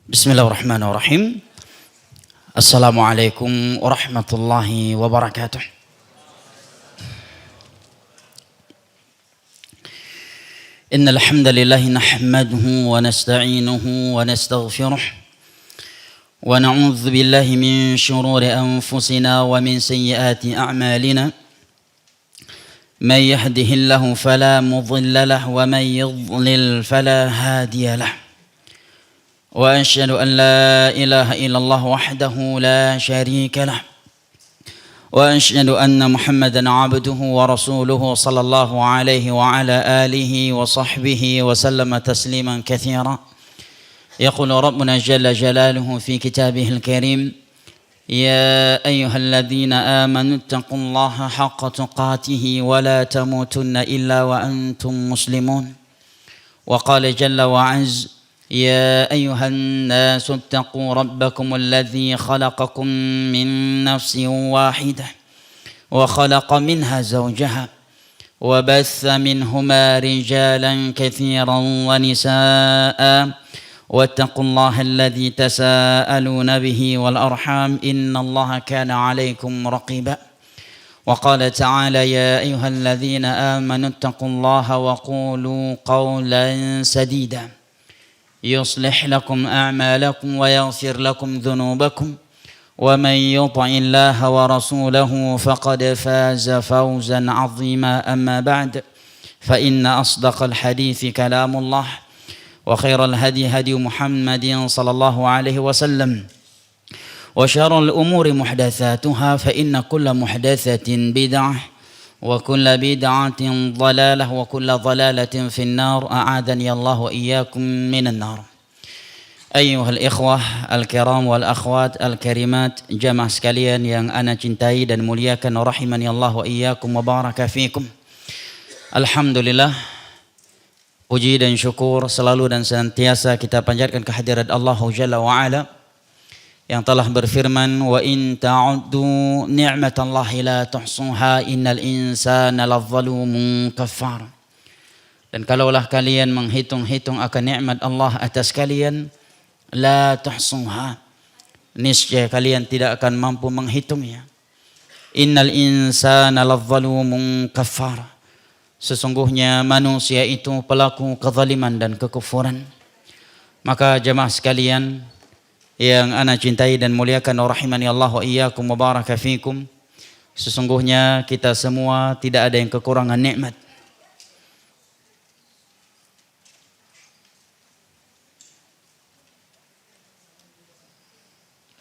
Bismillahirrahmanirrahim. Assalamualaikum warahmatullahi wabarakatuh. Innal hamdalillah nahmaduhu wa nasta'inuhu wa nastaghfiruh wa na'udzu billahi min shururi anfusina wa min sayyiati a'malina. Man yahdihillahu fala mudilla lahu wa man yudlil fala hadiya lahu. وأشهد أن لا إله إلا الله وحده لا شريك له وأشهد أن محمدا عبده ورسوله صلى الله عليه وعلى آله وصحبه وسلم تسليما كثيرا. يقول ربنا جل جلاله في كتابه الكريم: يا أيها الذين آمنوا اتقوا الله حق تقاته ولا تموتن إلا وأنتم مسلمون. وقال جل وعز: يا أيها الناس اتقوا ربكم الذي خلقكم من نفس واحدة وخلق منها زوجها وبث منهما رجالا كثيرا ونساء واتقوا الله الذي تساءلون به والأرحام إن الله كان عليكم رقيبا. وقال تعالى: يا أيها الذين آمنوا اتقوا الله وقولوا قولا سديدا يصلح لكم أعمالكم ويغفر لكم ذنوبكم ومن يطع الله ورسوله فقد فاز فوزا عظيما. أما بعد فإن أصدق الحديث كلام الله وخير الهدي هدي محمد صلى الله عليه وسلم وشر الأمور محدثاتها فإن كل محدثة بدعة وكل بدعة ضلالة وكل ضلالة في النار. أعاذني الله وإياكم من النار. أيها الإخوة الكرام والأخوات الكريمات, jamaah sekalian yang ana cintai dan muliakan, rahimani Allah wa iyyakum wa baraka fikum. Alhamdulillah, puji dan syukur selalu dan senantiasa kita panjatkan kehadirat Allah Jalla wa Ala yang telah berfirman: wa in ta'uddu ni'matallahi la tuhsuha innal insana lazzalumun kafar. Dan kalaulah kalian menghitung-hitung akan nikmat Allah atas kalian, la tuhsuha, niscaya kalian tidak akan mampu menghitungnya. Innal insana lazzalumun kafar, sesungguhnya manusia itu pelaku kezaliman dan kekufuran. Maka jemaah sekalian yang ana cintai dan muliakan, rahimani Allah wa iyyakum wa baraka fikum, sesungguhnya kita semua tidak ada yang kekurangan nikmat.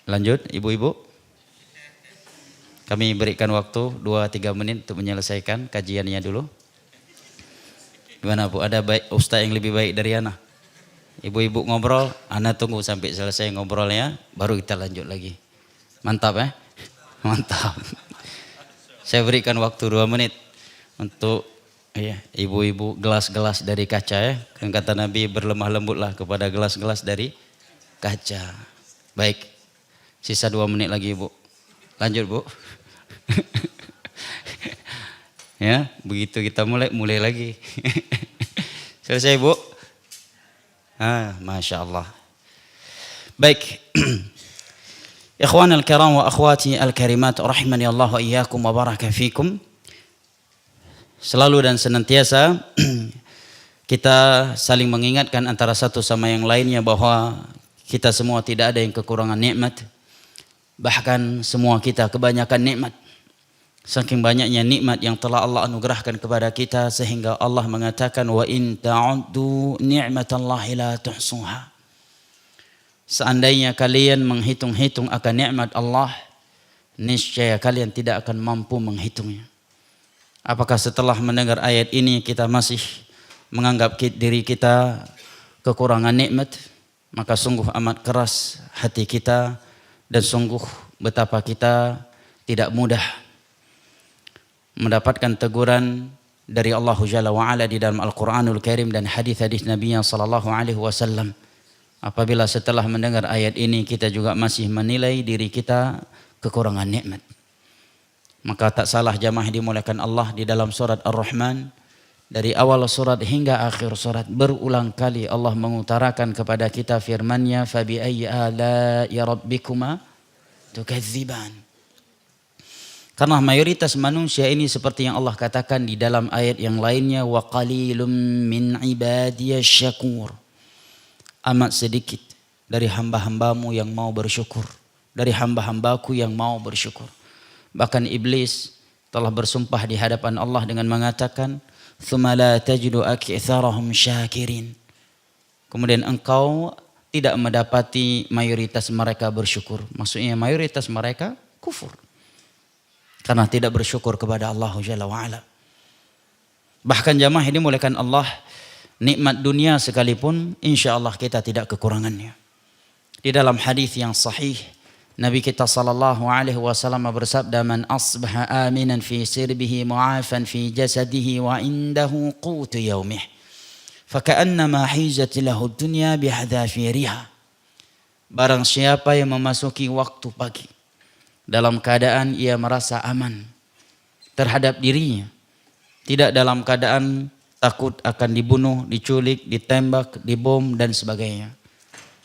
Lanjut ibu-ibu, kami berikan waktu 2-3 menit untuk menyelesaikan kajiannya dulu. Gimana Bu, ada ustaz yang lebih baik dari ana? Ibu-ibu ngobrol, ana tunggu sampai selesai ngobrolnya, baru kita lanjut lagi. Mantap ya? Mantap. Saya berikan waktu 2 menit untuk ibu-ibu gelas-gelas dari kaca ya. Kan kata Nabi, berlemah lembutlah kepada gelas-gelas dari kaca. Baik, sisa 2 menit lagi Bu. Lanjut Bu. Ya, begitu kita mulai lagi. Selesai Bu? Masya Allah. Baik. Ikhwan al-kiram wa akhwati al-karimat, rahimani Allah wa iyyakum wa baraka fikum. Selalu dan senantiasa kita saling mengingatkan antara satu sama yang lainnya bahwa kita semua tidak ada yang kekurangan nikmat. Bahkan semua kita kebanyakan nikmat. Saking banyaknya nikmat yang telah Allah anugerahkan kepada kita sehingga Allah mengatakan: wa in ta'uddu ni'matallahi la tuhsuha. Seandainya kalian menghitung-hitung akan nikmat Allah, niscaya kalian tidak akan mampu menghitungnya. Apakah setelah mendengar ayat ini kita masih menganggap diri kita kekurangan nikmat? Maka sungguh amat keras hati kita dan sungguh betapa kita tidak mudah mendapatkan teguran dari Allah Jalla wa Ala di dalam Al-Quranul Karim dan hadis-hadis Nabi sallallahu alaihi wasallam. Apabila setelah mendengar ayat ini kita juga masih menilai diri kita kekurangan nikmat, maka tak salah jamaah dimuliakan Allah di dalam surat Ar-Rahman dari awal surat hingga akhir surat berulang kali Allah mengutarakan kepada kita firman-Nya fabi ayyi ala'i rabbikuma tukadziban. Karena mayoritas manusia ini seperti yang Allah katakan di dalam ayat yang lainnya wa qalilum min ibadiyasy syakur. Amat sedikit dari hamba-hambamu yang mau bersyukur, dari hamba-hambaku yang mau bersyukur. Bahkan iblis telah bersumpah di hadapan Allah dengan mengatakan tsumma la tajidu aktsarahum syakirin. Kemudian engkau tidak mendapati mayoritas mereka bersyukur. Maksudnya mayoritas mereka kufur. Karena tidak bersyukur kepada Allah Jalla wa'ala. Bahkan jamaah ini dimuliakan Allah, nikmat dunia sekalipun insya Allah kita tidak kekurangannya. Di dalam hadis yang sahih Nabi kita sallallahu alaihi wasallam bersabda man asbaha aminan fi sirbihi mu'afan fi jasadihi wa indahu qutu yaumih faka'annama hizat lahu dunya bihadafiriha. Barang siapa yang memasuki waktu pagi dalam keadaan ia merasa aman terhadap dirinya, tidak dalam keadaan takut akan dibunuh, diculik, ditembak, dibom dan sebagainya.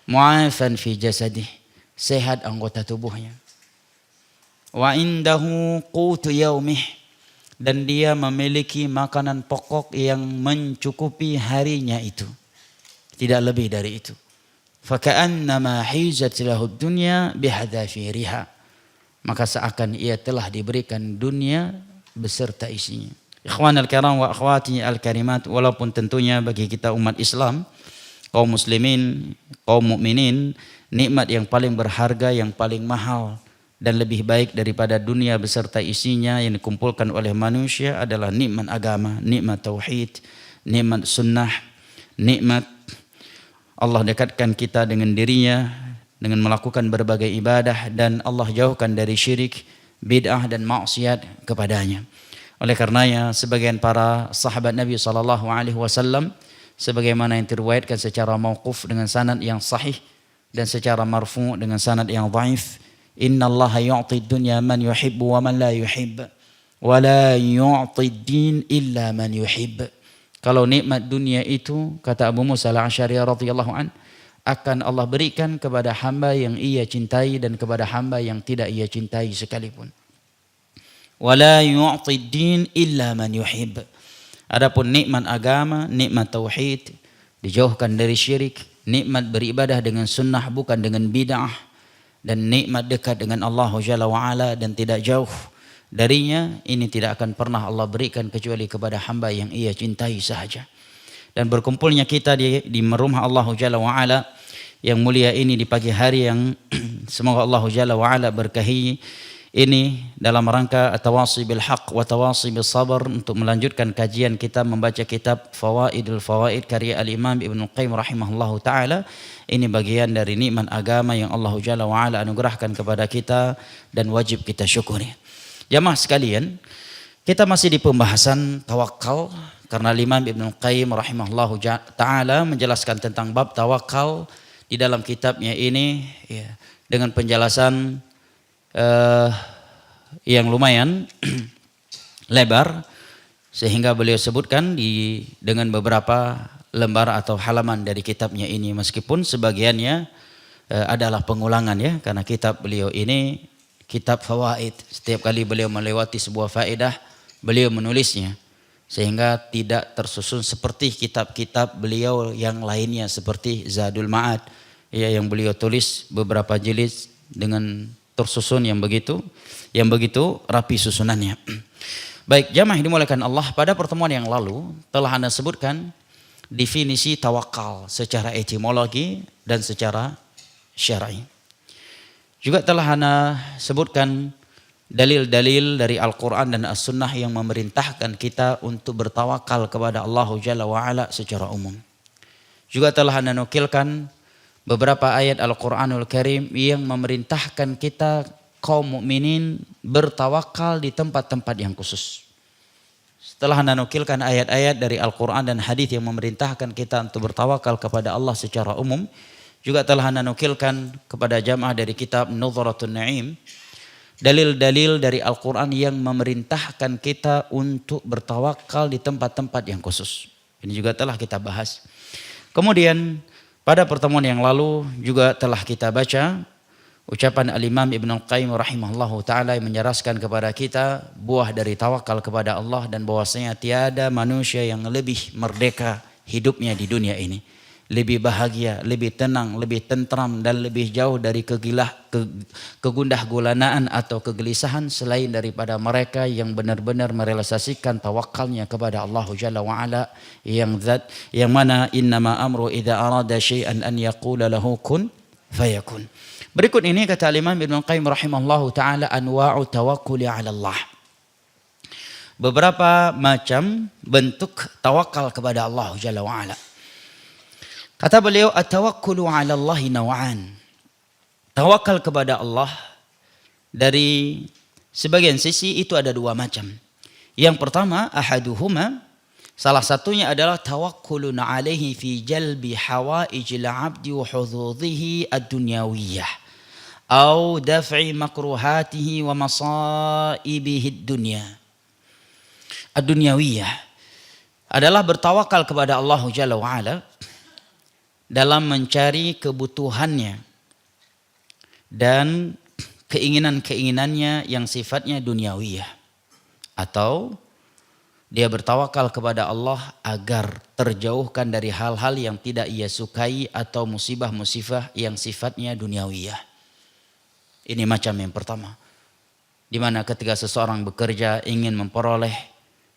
Mu'afan fi jasadihi, sehat anggota tubuhnya. Wa indahu qutu yaumih, dan dia memiliki makanan pokok yang mencukupi harinya itu. Tidak lebih dari itu. Faka'annama hizat lahu dunya bihadafiriha. Maka seakan ia telah diberikan dunia beserta isinya. Ikhwanal kiram wa akhwati al-karimat, walaupun tentunya bagi kita umat Islam, kaum muslimin, kaum mukminin, nikmat yang paling berharga, yang paling mahal dan lebih baik daripada dunia beserta isinya yang dikumpulkan oleh manusia adalah nikmat agama, nikmat tauhid, nikmat sunnah, nikmat Allah dekatkan kita dengan dirinya dengan melakukan berbagai ibadah dan Allah jauhkan dari syirik, bid'ah dan maksiat kepadanya. Oleh karenanya sebagian para sahabat Nabi SAW sebagaimana yang diriwayatkan secara mauquf dengan sanad yang sahih dan secara marfu dengan sanad yang dhaif, innallaha yu'ti dunya man yuhibbu wa man la yuhibb wa la yu'ti din illa man yuhibb. Kalau nikmat dunia itu, kata Abu Musa al-Asy'ari radhiyallahu an, akan Allah berikan kepada hamba yang ia cintai dan kepada hamba yang tidak ia cintai sekalipun. Wa la yu'ti din illa man yuhibb. Adapun nikmat agama, nikmat tauhid, dijauhkan dari syirik, nikmat beribadah dengan sunnah bukan dengan bid'ah, dan nikmat dekat dengan Allah Jalla wa'ala dan tidak jauh darinya, ini tidak akan pernah Allah berikan kecuali kepada hamba yang ia cintai sahaja. Dan berkumpulnya kita di rumah Allah Jalla wa'ala yang mulia ini di pagi hari yang semoga Allah Jalla wa'ala berkahi ini dalam rangka at-tawasi bil haq wa tawasi bis sabr, untuk melanjutkan kajian kita membaca kitab Fawaidul Fawaid karya al-Imam Ibnu Qayyim rahimahullahu taala. Ini bagian dari nikmat agama yang Allah Jalla wa ala anugerahkan kepada kita dan wajib kita syukuri. Jamaah sekalian, kita masih di pembahasan tawakal karena Imam Ibnu Qayyim rahimahullahu taala menjelaskan tentang bab tawakal di dalam kitabnya ini ya, dengan penjelasan yang lumayan lebar sehingga beliau sebutkan dengan beberapa lembar atau halaman dari kitabnya ini, meskipun sebagiannya adalah pengulangan ya, karena kitab beliau ini kitab fawaid, setiap kali beliau melewati sebuah faedah beliau menulisnya sehingga tidak tersusun seperti kitab-kitab beliau yang lainnya seperti Zadul Ma'ad ya, yang beliau tulis beberapa jilid dengan tersusun yang begitu rapi susunannya. Baik, jamaah yang dimuliakan Allah, pada pertemuan yang lalu telah Anda sebutkan definisi tawakal secara etimologi dan secara syar'i. Juga telah Anda sebutkan dalil-dalil dari Al-Quran dan As-Sunnah yang memerintahkan kita untuk bertawakal kepada Allah Jalla wa'ala secara umum. Juga telah Anda nukilkan beberapa ayat Al-Quranul Karim yang memerintahkan kita kaum mukminin bertawakal di tempat-tempat yang khusus. Setelah Anda nukilkan ayat-ayat dari Al-Quran dan hadis yang memerintahkan kita untuk bertawakal kepada Allah secara umum, juga telah Anda nukilkan kepada jamaah dari kitab Nudzratun Na'im dalil-dalil dari Al-Quran yang memerintahkan kita untuk bertawakal di tempat-tempat yang khusus. Ini juga telah kita bahas. Kemudian pada pertemuan yang lalu juga telah kita baca ucapan Al-Imam Ibnu Al-Qayyim rahimahullahu ta'ala yang menjelaskan kepada kita buah dari tawakal kepada Allah dan bahwasanya tiada manusia yang lebih merdeka hidupnya di dunia ini, lebih bahagia, lebih tenang, lebih tentram dan lebih jauh dari kegundah gulanaan atau kegelisahan selain daripada mereka yang benar-benar merealisasikan tawakalnya kepada Allah Jalla wa Ala, yang zat yang mana innama amru idza arada syai'an an yaqula lahu kun fayakun. Berikut ini kata Imam Ibnu Qayyim rahimahullahu taala anwa'u tawakkuli 'ala Allah. Beberapa macam bentuk tawakal kepada Allah Jalla wa Ala. Kata beliau, at-tawakkulu 'ala Allahi naw'an. Tawakal kepada Allah dari sebagian sisi itu ada dua macam. Yang pertama, ahaduhuma, salah satunya adalah tawakkulun 'alaihi fi jalbi hawaijil 'abdi wa hududhihi ad-dunyawiyah au daf'i makruhatihi wa masaibihi ad-dunya. Ad-dunyawiyah adalah bertawakal kepada Allah Jalla wa Ala dalam mencari kebutuhannya dan keinginan-keinginannya yang sifatnya duniawiyah, atau dia bertawakal kepada Allah agar terjauhkan dari hal-hal yang tidak ia sukai atau musibah-musibah yang sifatnya duniawiyah. Ini macam yang pertama, di mana ketika seseorang bekerja ingin memperoleh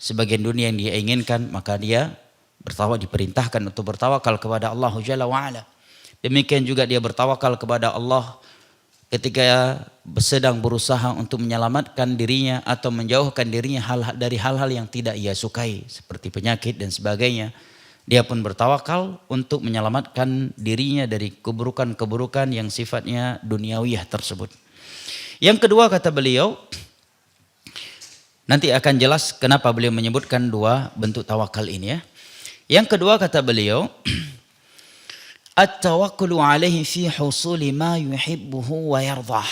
sebagian dunia yang dia inginkan, maka dia diperintahkan untuk bertawakal kepada Allah Jalla wa Ala. Demikian juga dia bertawakal kepada Allah ketika sedang berusaha untuk menyelamatkan dirinya atau menjauhkan dirinya dari hal-hal yang tidak ia sukai seperti penyakit dan sebagainya. Dia pun bertawakal untuk menyelamatkan dirinya dari keburukan-keburukan yang sifatnya duniawiyah tersebut. Yang kedua kata beliau, nanti akan jelas kenapa beliau menyebutkan dua bentuk tawakal ini ya. Yang kedua kata beliau, at-tawakkulu 'alaihi fi husuli ma yuhibbuhu wa yardah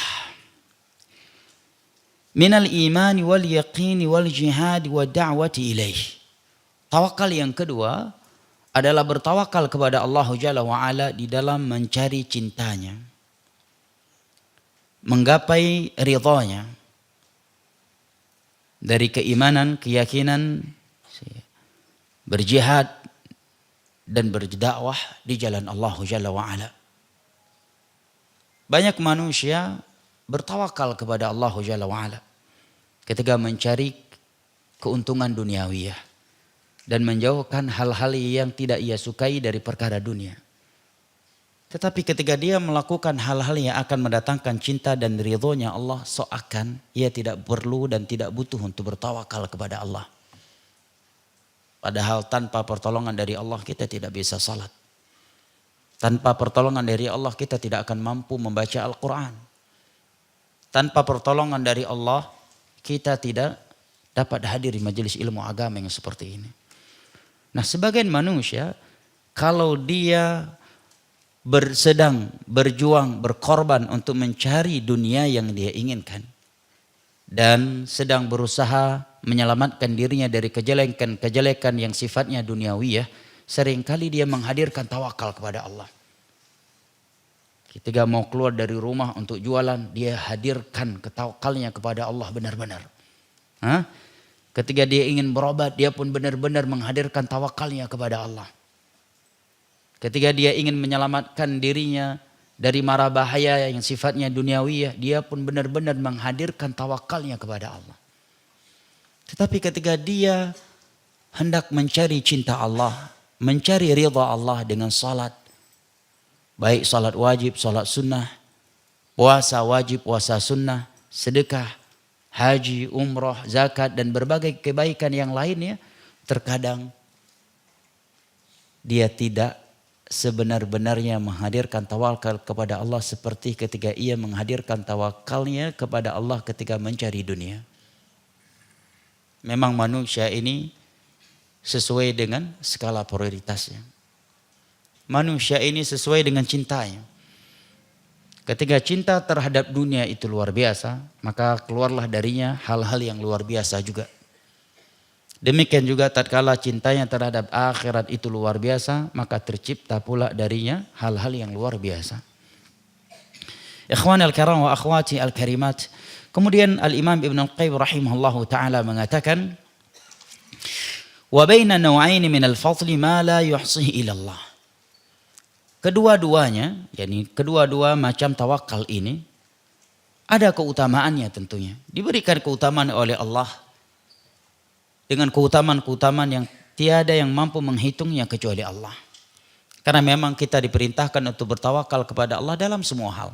min al-iman wal yaqin wal jihad wa da'wati ilaih. Tawakal yang kedua adalah bertawakal kepada Allah Jalla wa Ala di dalam mencari cintanya, menggapai ridhanya dari keimanan, keyakinan, berjihad dan berdakwah di jalan Allah Jalla wa Ala. Banyak manusia bertawakal kepada Allah Jalla wa Ala ketika mencari keuntungan duniawiyah dan menjauhkan hal-hal yang tidak ia sukai dari perkara dunia. Tetapi ketika dia melakukan hal-hal yang akan mendatangkan cinta dan ridhonya Allah, seakan ia tidak perlu dan tidak butuh untuk bertawakal kepada Allah. Padahal tanpa pertolongan dari Allah kita tidak bisa salat. Tanpa pertolongan dari Allah kita tidak akan mampu membaca Al-Quran. Tanpa pertolongan dari Allah kita tidak dapat hadir di majelis ilmu agama yang seperti ini. Nah, sebagian manusia kalau dia sedang berjuang, berkorban untuk mencari dunia yang dia inginkan dan sedang berusaha menyelamatkan dirinya dari kejelekan-kejelekan yang sifatnya duniawiyah, seringkali dia menghadirkan tawakal kepada Allah. Ketika mau keluar dari rumah untuk jualan, dia hadirkan ketawakalnya kepada Allah benar-benar. Ketika dia ingin berobat, dia pun benar-benar menghadirkan tawakalnya kepada Allah. Ketika dia ingin menyelamatkan dirinya dari mara bahaya yang sifatnya duniawiyah, dia pun benar-benar menghadirkan tawakalnya kepada Allah. Tetapi ketika dia hendak mencari cinta Allah, mencari ridha Allah dengan salat, baik salat wajib, salat sunnah, puasa wajib, puasa sunnah, sedekah, haji, umrah, zakat dan berbagai kebaikan yang lainnya, terkadang dia tidak sebenar-benarnya menghadirkan tawakal kepada Allah seperti ketika ia menghadirkan tawakalnya kepada Allah ketika mencari dunia. Memang manusia ini sesuai dengan skala prioritasnya. Manusia ini sesuai dengan cintanya. Ketika cinta terhadap dunia itu luar biasa, maka keluarlah darinya hal-hal yang luar biasa juga. Demikian juga tatkala cintanya terhadap akhirat itu luar biasa, maka tercipta pula darinya hal-hal yang luar biasa. Ikhwan al-kiram wa akhwati al-karimat. Kemudian Al-Imam Ibn Al-Qayyim rahimahullahu ta'ala mengatakan, wa baina naw'aini min al-fadli ma la yuhsihi ila Allah. Kedua-duanya, yakni kedua-dua macam tawakal ini ada keutamaannya tentunya. Diberikan keutamaan oleh Allah dengan keutamaan-keutamaan yang tiada yang mampu menghitungnya kecuali Allah. Karena memang kita diperintahkan untuk bertawakal kepada Allah dalam semua hal.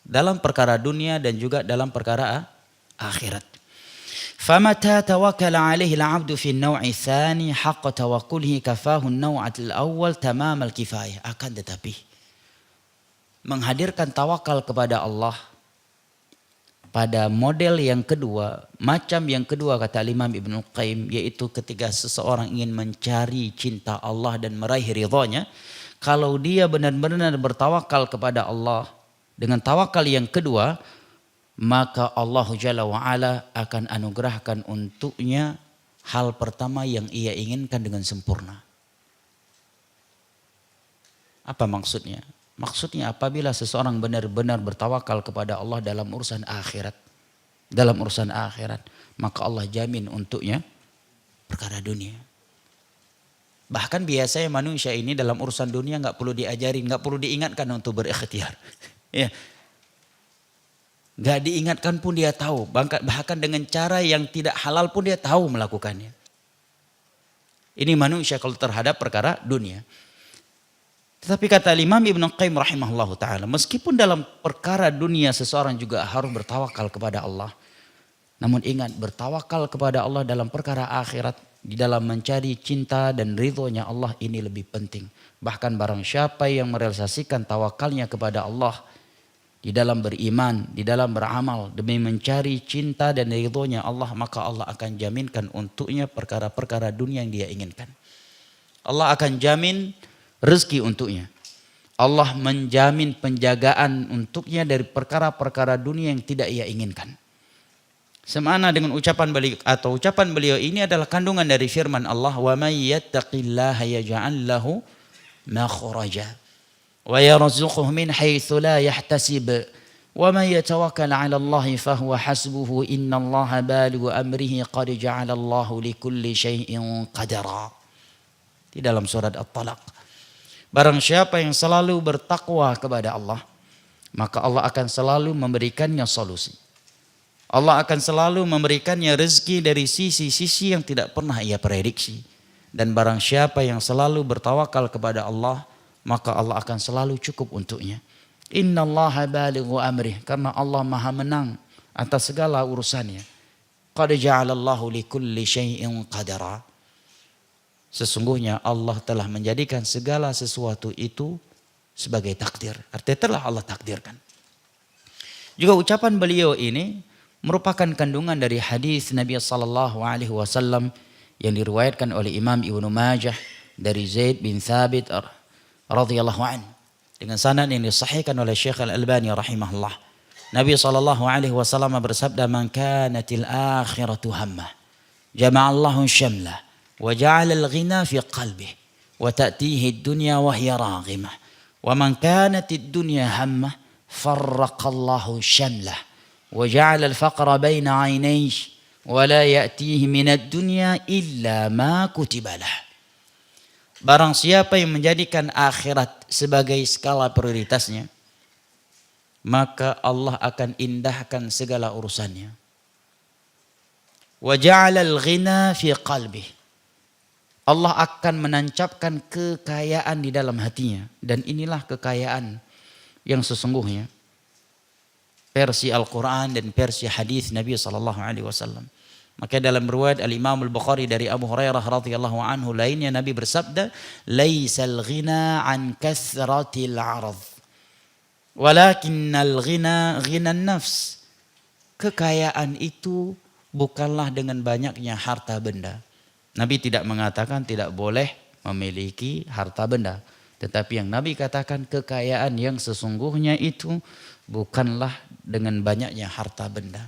Dalam perkara dunia dan juga dalam perkara akhirat. فَمَتَى تَوَكَّلَ عَلَيْهِ الْعَبْدُ فِي النَّوْعِ الثَّانِي حَقَّ تَوَكُّلِهِ كَفَاهُ النَّوْعَةِ الْأَوَّلِ تَمَامَ الْكِفَايَةِ. Akan tetapi menghadirkan tawakal kepada Allah pada model yang kedua, macam yang kedua kata Imam Ibn Qayyim, yaitu ketika seseorang ingin mencari cinta Allah dan meraih ridhonya, kalau dia benar-benar bertawakal kepada Allah dengan tawakal yang kedua, maka Allah Jalla wa'ala akan anugerahkan untuknya hal pertama yang ia inginkan dengan sempurna. Apa maksudnya? Maksudnya apabila seseorang benar-benar bertawakal kepada Allah dalam urusan akhirat, maka Allah jamin untuknya perkara dunia. Bahkan biasanya manusia ini dalam urusan dunia nggak perlu diajarin, nggak perlu diingatkan untuk berikhtiar. Ya. Gak diingatkan pun dia tahu. Bahkan dengan cara yang tidak halal pun dia tahu melakukannya. Ini manusia kalau terhadap perkara dunia. Tetapi kata Imam Ibn Qayyim rahimahullah ta'ala, meskipun dalam perkara dunia seseorang juga harus bertawakal kepada Allah. Namun ingat, bertawakal kepada Allah dalam perkara akhirat, di dalam mencari cinta dan ridhonya Allah ini lebih penting. Bahkan barang siapa yang merealisasikan tawakalnya kepada Allah, di dalam beriman, di dalam beramal demi mencari cinta dan ridhonya Allah, maka Allah akan jaminkan untuknya perkara-perkara dunia yang dia inginkan. Allah akan jamin rezeki untuknya. Allah menjamin penjagaan untuknya dari perkara-perkara dunia yang tidak ia inginkan. Semana dengan ucapan beliau ini adalah kandungan dari firman Allah, wa may yattaqillaha yaj'al lahu makhraja wa yarzuqhu min haitsu la yahtasib wa man yatawakkal 'ala Allah fa huwa hasbuhu innallaha balighu amrihi qad ja'ala Allahu likulli syai'in qadara. Di dalam surat At-Talaq. Barang siapa yang selalu bertakwa kepada Allah, maka Allah akan selalu memberikannya solusi. Allah akan selalu memberikannya rezeki dari sisi-sisi yang tidak pernah ia prediksi. Dan barang siapa yang selalu bertawakal kepada Allah, maka Allah akan selalu cukup untuknya. Innallaha balighu amrih, karena Allah maha menang atas segala urusannya. Qad ja'alallahu likulli syai'in qadara. Sesungguhnya Allah telah menjadikan segala sesuatu itu sebagai takdir. Artinya telah Allah takdirkan. Juga ucapan beliau ini merupakan kandungan dari hadis Nabi sallallahu alaihi wasallam yang diriwayatkan oleh Imam Ibnu Majah dari Zaid bin Thabit radhiyallahu an dengan sanad yang disahihkan oleh Syekh Al-Albani rahimahullah. Nabi sallallahu alaihi wasallam bersabda, "Man kanatil akhiratu hammah, jama'allahu syamlah wa ja'ala al-ghina fi qalbihi wa ta'tihi ad-dunya wa hiya raghimah. Wa man kanatid dunya hammah, farraqallahu syamlah وجعل الفقر بين عينيه ولا يأتيه من الدنيا إلا ما كتب له." Barang siapa yang menjadikan akhirat sebagai skala prioritasnya, maka Allah akan indahkan segala urusannya. وجعل الغنى في قلبه. Allah akan menancapkan kekayaan di dalam hatinya, dan inilah kekayaan yang sesungguhnya. Versi Al-Quran dan versi hadis Nabi SAW. Maka dalam riwayat Al-Imam Al-Bukhari dari Abu Hurairah radhiyallahu anhu lainnya, Nabi bersabda, "Laisal ghina an kathratil 'arad, walakinnal ghina ghinan nafs." Kekayaan itu bukanlah dengan banyaknya harta benda. Nabi tidak mengatakan tidak boleh memiliki harta benda. Tetapi yang Nabi katakan kekayaan yang sesungguhnya itu bukanlah dengan banyaknya harta benda.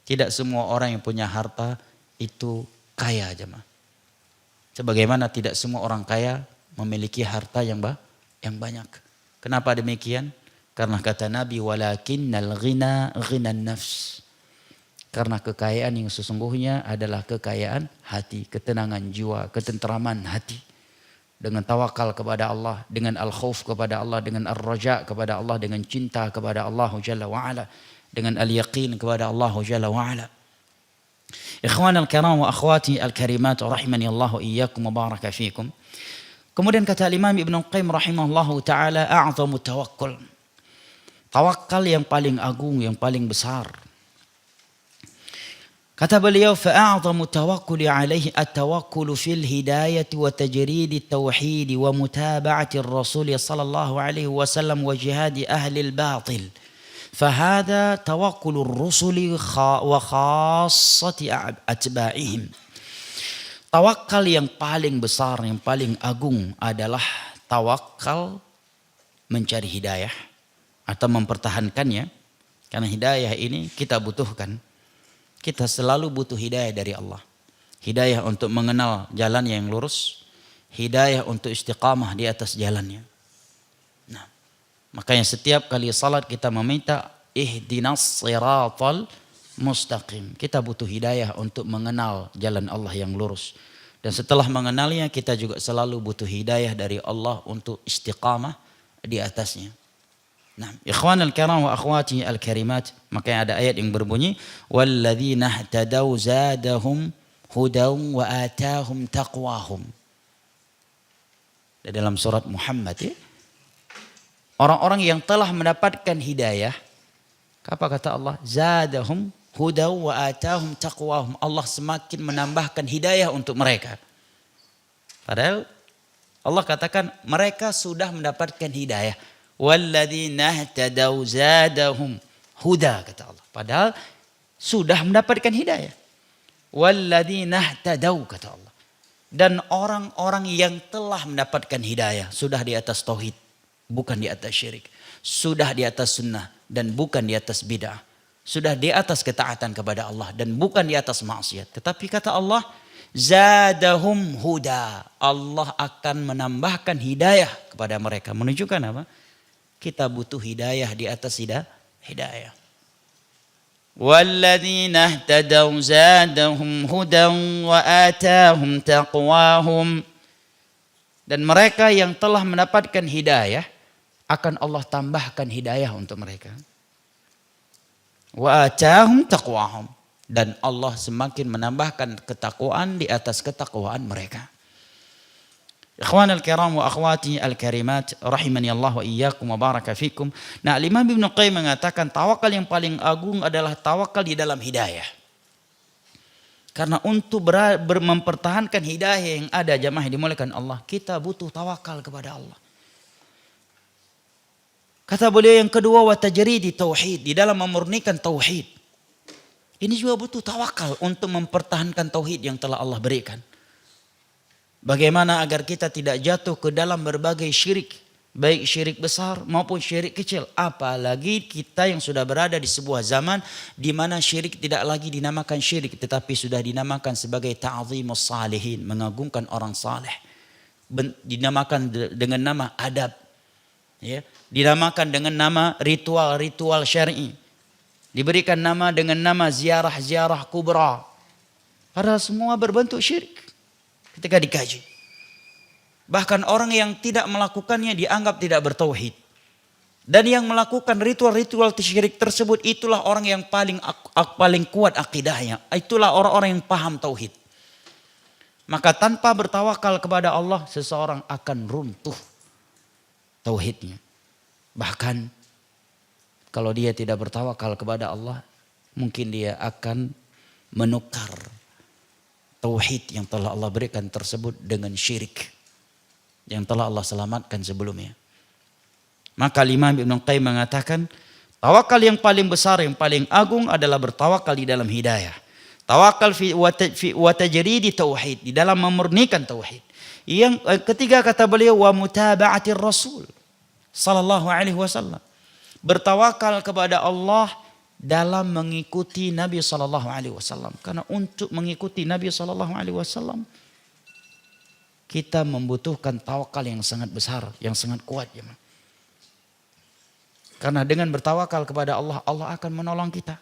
Tidak semua orang yang punya harta itu kaya jemaah. Sebagaimana tidak semua orang kaya memiliki harta yang banyak. Kenapa demikian? Karena kata Nabi walakinnal ghina ghinan nafs. Karena kekayaan yang sesungguhnya adalah kekayaan hati, ketenangan jiwa, ketenteraman hati. Dengan tawakal kepada Allah, dengan al-khauf kepada Allah, dengan ar-raja kepada Allah, dengan cinta kepada Allah Jalla wa'ala, dengan al-yaqin kepada Allah Jalla wa'ala. Ikhwan al-kiram wa akhwati al-karimat rahimani Allah wa iyyakum wa baraka fikum. Kemudian kata Imam Ibn Qayyim rahimahullahu ta'ala a'zamu tawakkul. Tawakal yang paling agung, yang paling besar. Kata beliau, فَأَعْظَمُ التَّوَكُّلِ عَلَيْهِ التَّوَكُّلُ فِي الْهِدَايَةِ وَتَجْرِيدِ التَّوْحِيدِ وَمُتَابَعَةِ الرَّسُولِ صلى الله عليه وسلم وجهاد أهل الباطل فهذا توكل الرسل وخاصة أتباعهم. Tawakal yang paling besar, yang paling agung adalah tawakal mencari hidayah atau mempertahankannya. Karena hidayah ini kita butuhkan. Kita selalu butuh hidayah dari Allah. Hidayah untuk mengenal jalan yang lurus. Hidayah untuk istiqamah di atas jalannya. Nah, makanya setiap kali salat kita meminta ihdinas siratal mustaqim. Kita butuh hidayah untuk mengenal jalan Allah yang lurus. Dan setelah mengenalnya kita juga selalu butuh hidayah dari Allah untuk istiqamah di atasnya. Nah, ikhwan al-kiram wa akhwati al-karimat, makanya ada ayat yang berbunyi walladzina ihtadaw zadahum hudaw wa atahum taqwahum. Dalam surat Muhammad ya. Orang-orang yang telah mendapatkan hidayah, apa kata Allah? Zadahum hudaw wa atahum taqwahum. Allah semakin menambahkan hidayah untuk mereka. Padahal Allah katakan mereka sudah mendapatkan hidayah. Walladzina ihtadaw zadahum huda kata Allah. Padahal sudah mendapatkan hidayah. Walladzina ihtadaw kata Allah. Dan orang-orang yang telah mendapatkan hidayah sudah di atas tauhid, bukan di atas syirik. Sudah di atas sunnah dan bukan di atas bid'ah. Sudah di atas ketaatan kepada Allah dan bukan di atas maksiat. Tetapi kata Allah, zadahum huda. Allah akan menambahkan hidayah kepada mereka. Menunjukkan apa? Kita butuh hidayah di atas hidayah. Walladzina ihtadaw zadahum hudan wa atahum taqwahum. Dan mereka yang telah mendapatkan hidayah akan Allah tambahkan hidayah untuk mereka. Wa atahum taqwahum. Dan Allah semakin menambahkan ketakwaan di atas ketakwaan mereka. Ikhwan al-kiram wa akhwati al-karimat rahimani Allah wa iyyakum wa baraka fikum. Nah, Imam Ibn Qayyim mengatakan tawakal yang paling agung adalah tawakal di dalam hidayah. Karena untuk mempertahankan hidayah yang ada jamaah yang dimuliakan Allah, kita butuh tawakal kepada Allah. Kata beliau yang kedua wa tajridi tauhid, di dalam memurnikan tauhid. Ini juga butuh tawakal untuk mempertahankan tauhid yang telah Allah berikan. Bagaimana agar kita tidak jatuh ke dalam berbagai syirik, baik syirik besar maupun syirik kecil. Apalagi kita yang sudah berada di sebuah zaman di mana syirik tidak lagi dinamakan syirik, tetapi sudah dinamakan sebagai ta'zimus salihin, mengagungkan orang saleh. Dinamakan dengan nama adab, ya, dinamakan dengan nama ritual-ritual syar'i, diberikan nama dengan nama ziarah-ziarah kubra. Padahal semua berbentuk syirik ketika dikaji. Bahkan orang yang tidak melakukannya dianggap tidak bertauhid. Dan yang melakukan ritual-ritual syirik tersebut itulah orang yang paling kuat akidahnya. Itulah orang-orang yang paham tauhid. Maka tanpa bertawakal kepada Allah, seseorang akan runtuh tauhidnya. Bahkan kalau dia tidak bertawakal kepada Allah, mungkin dia akan menukar tauhid yang telah Allah berikan tersebut dengan syirik yang telah Allah selamatkan sebelumnya. Maka Imam Ibn Qayyim mengatakan tawakal yang paling besar, yang paling agung adalah bertawakal di dalam hidayah. Tawakal fi wa tajridi tauhid, di dalam memurnikan tauhid. Yang ketiga kata beliau wa mutaba'atir Rasul sallallahu alaihi wasallam. Bertawakal kepada Allah dalam mengikuti Nabi sallallahu alaihi wasallam. Karena untuk mengikuti Nabi sallallahu alaihi wasallam kita membutuhkan tawakal yang sangat besar, yang sangat kuat ya. Karena dengan bertawakal kepada Allah, Allah akan menolong kita.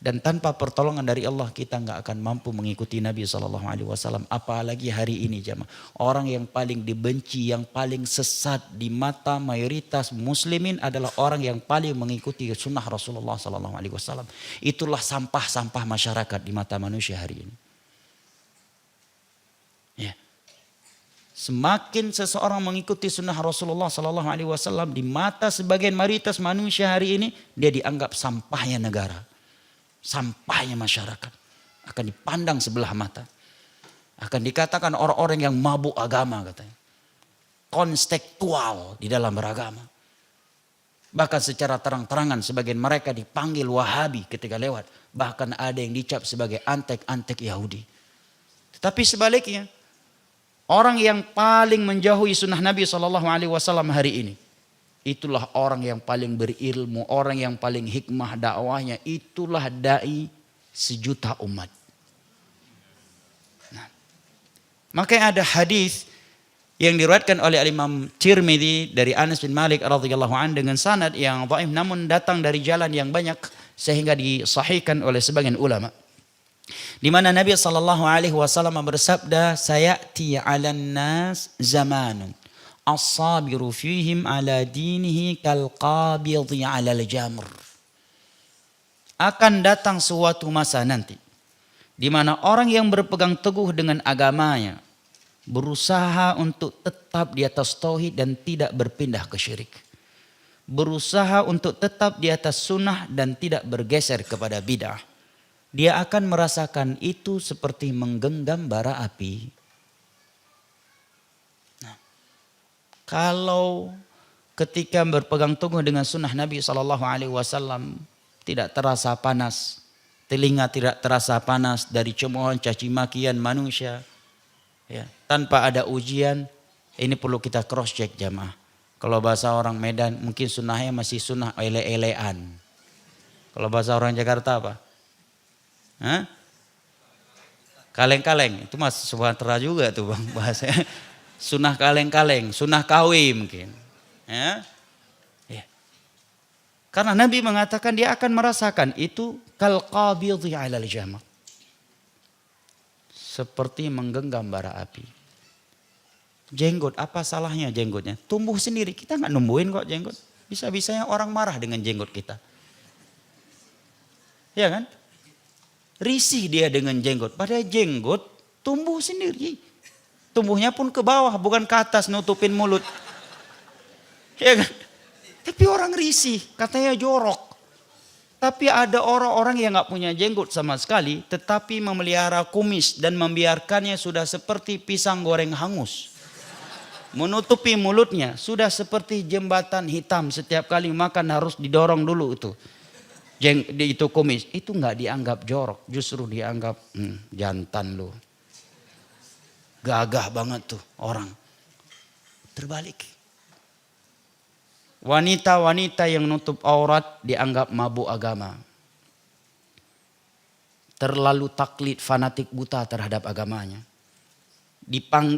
Dan tanpa pertolongan dari Allah kita nggak akan mampu mengikuti Nabi SAW. Apalagi hari ini jemaah. Orang yang paling dibenci, yang paling sesat di mata mayoritas muslimin adalah orang yang paling mengikuti sunnah Rasulullah SAW. Itulah sampah-sampah masyarakat di mata manusia hari ini. Ya. Semakin seseorang mengikuti sunnah Rasulullah SAW di mata sebagian mayoritas manusia hari ini, dia dianggap sampahnya negara. Sampahnya masyarakat akan dipandang sebelah mata, akan dikatakan orang-orang yang mabuk agama katanya, konstekstual di dalam beragama, bahkan secara terang-terangan sebagian mereka dipanggil Wahabi ketika lewat, bahkan ada yang dicap sebagai antek-antek Yahudi. Tetapi sebaliknya orang yang paling menjauhi sunnah Nabi SAW hari ini, itulah orang yang paling berilmu, orang yang paling hikmah dakwahnya. Itulah dai sejuta umat. Nah, makanya ada hadis yang diriwayatkan oleh Imam Tirmidzi dari Anas bin Malik radhiyallahu anhu dengan sanad yang dhaif, namun datang dari jalan yang banyak sehingga disahihkan oleh sebagian ulama. Di mana Nabi sallallahu alaihi wasallam bersabda, "Sayati 'alan nas zamanun as-sabiru fihim ala dinihi kal-qabidhi 'ala al-jamr." Akan datang suatu masa nanti di mana orang yang berpegang teguh dengan agamanya berusaha untuk tetap di atas tauhid dan tidak berpindah ke syirik. Berusaha untuk tetap di atas sunnah dan tidak bergeser kepada bid'ah. Dia akan merasakan itu seperti menggenggam bara api. Kalau ketika berpegang teguh dengan sunnah Nabi SAW tidak terasa panas, telinga tidak terasa panas dari cemoohan caci makian manusia, ya, tanpa ada ujian, ini perlu kita cross check jamaah. Kalau bahasa orang Medan mungkin sunnahnya masih sunnah ele-elean. Kalau bahasa orang Jakarta apa? Hah? Kaleng-kaleng, itu mas Sumatera juga tuh bang bahasanya. Sunnah kaleng-kaleng, sunnah kawi mungkin. Ya. Ya. Karena Nabi mengatakan dia akan merasakan itu kal-qabidhi 'alal jamr. Seperti menggenggam bara api. Jenggot, apa salahnya jenggotnya? Tumbuh sendiri, kita nggak numbuhin kok jenggot. Bisa-bisanya orang marah dengan jenggot kita. Ya kan? Risih dia dengan jenggot, padahal jenggot tumbuh sendiri. Tumbuhnya pun ke bawah, bukan ke atas nutupin mulut. Ya kan? Tapi orang risih, katanya jorok. Tapi ada orang-orang yang gak punya jenggot sama sekali, tetapi memelihara kumis dan membiarkannya sudah seperti pisang goreng hangus. Menutupi mulutnya, sudah seperti jembatan hitam. Setiap kali makan harus didorong dulu itu. Itu kumis, itu gak dianggap jorok, justru dianggap jantan lu. Gagah banget tuh orang. Terbalik. Wanita-wanita yang nutup aurat dianggap mabuk agama. Terlalu taklid, fanatik buta terhadap agamanya.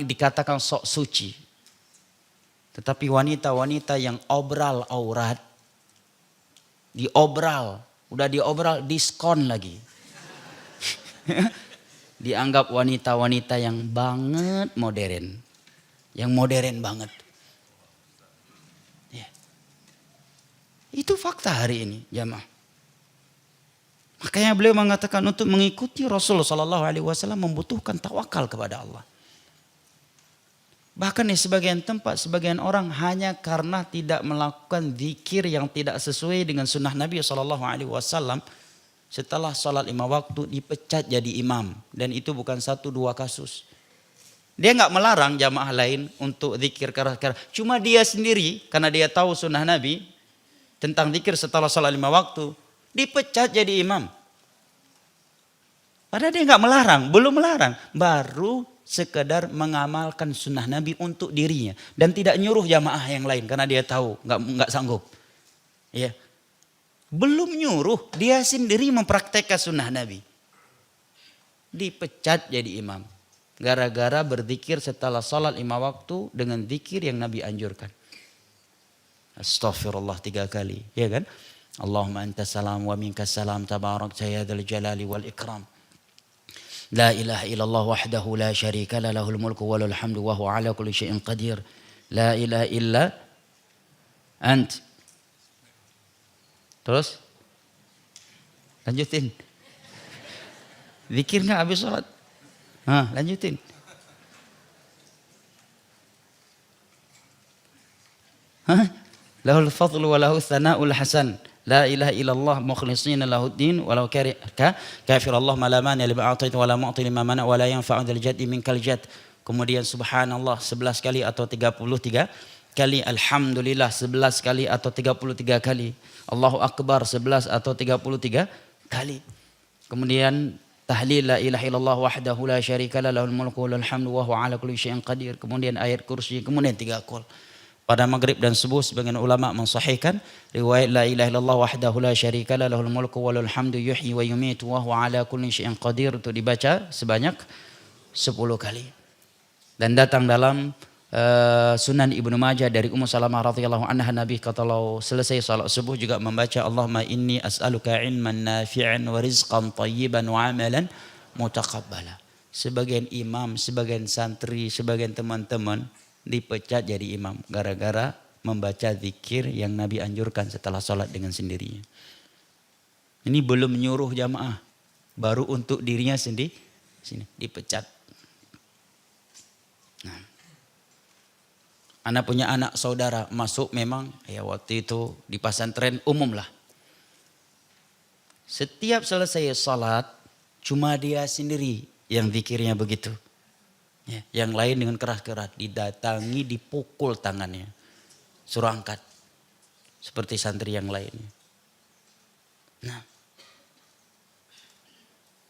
Dikatakan sok suci. Tetapi wanita-wanita yang obral aurat, udah diobral diskon lagi. Dianggap wanita-wanita yang banget modern. Yang modern banget. Ya. Itu fakta hari ini jamaah. Makanya beliau mengatakan untuk mengikuti Rasulullah SAW membutuhkan tawakal kepada Allah. Bahkan di sebagian tempat, sebagian orang hanya karena tidak melakukan zikir yang tidak sesuai dengan sunnah Nabi SAW. Setelah sholat 5 waktu dipecat jadi imam. Dan itu bukan 1-2 kasus. Dia nggak melarang jamaah lain untuk zikir keras-keras. Cuma dia sendiri karena dia tahu sunnah Nabi tentang zikir setelah sholat 5 waktu. Dipecat jadi imam. Padahal dia nggak melarang, belum melarang. Baru sekedar mengamalkan sunnah Nabi untuk dirinya. Dan tidak nyuruh jamaah yang lain karena dia tahu nggak sanggup. Ya. Belum nyuruh, dia sendiri mempraktekkan sunnah Nabi. Dipecat jadi imam. Gara-gara berzikir setelah salat 5 waktu dengan zikir yang Nabi anjurkan. Astaghfirullah 3 kali. Ya kan? Allahumma anta salam wa minka salam tabarak ya dzal jalali wal ikram. La ilaha illallah wahdahu la syarika la lahul mulku wa lahul hamdu wa huwa ala kulli syai'in qadir. La ilaha illa ant. Terus lanjutin. Zikir nggak habis sholat? Lanjutin. Lahul fadlu wa lahu tsana'ul hasan. La ilaha illallah mukhlishina lahuddin walau kafir Allah malamani lima a'taita wala mu'ti lima mana wala yanfa'u dzal jaddi minkal jadd. Kemudian subhanallah 11 kali atau 33 kali, alhamdulillah 11 kali atau 33 kali, Allahu akbar 11 atau 33 kali. Kemudian tahlil la ilaha illallah wahdahu la syarika la lahul mulku wa lahul hamdu wa huwa ala kulli syai'in qadir. Kemudian ayat kursi, kemudian 3 qul. Pada maghrib dan subuh sebagian ulama mensahihkan riwayat la ilaha illallah wahdahu la syarika la lahul mulku wa lahul hamdu yuhyi wa yumiitu wa huwa ala kulli syai'in qadir, itu dibaca sebanyak 10 kali. Dan datang dalam Sunan Ibnu Majah dari Ummu Salamah radhiyallahu anha, Nabi kalau selesai salat subuh juga membaca Allahumma inni as'aluka ilman nafi'an wa rizqan thayyiban wa amalan mutaqabbala. Sebagian imam, sebagian santri, sebagian teman-teman dipecat jadi imam gara-gara membaca zikir yang Nabi anjurkan setelah salat dengan sendirinya. Ini belum menyuruh jamaah, baru untuk dirinya sendiri dipecat. Nah, Anak punya anak saudara masuk, memang ya waktu itu di pesantren umum lah. Setiap selesai salat cuma dia sendiri yang zikirnya begitu. Ya, yang lain dengan keras-keras didatangi, dipukul tangannya, suruh angkat seperti santri yang lainnya. Nah,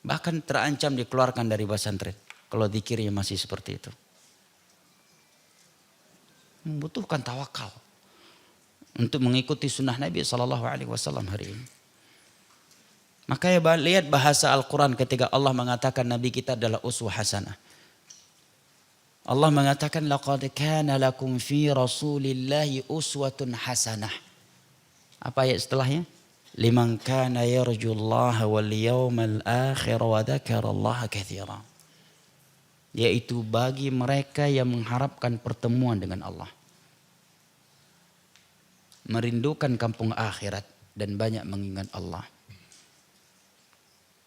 bahkan terancam dikeluarkan dari pesantren kalau zikirnya masih seperti itu. Membutuhkan tawakal untuk mengikuti sunnah Nabi SAW hari ini. Makanya lihat bahasa Al-Quran ketika Allah mengatakan Nabi kita adalah uswah hasanah. Allah mengatakan laqad kana lakum fi rasulillahi uswatun hasanah. Apa ayat setelahnya? Liman kana yarjullaha wal yawmal akhir wa dzakarallaha katsiran. Yaitu bagi mereka yang mengharapkan pertemuan dengan Allah, merindukan kampung akhirat dan banyak mengingat Allah.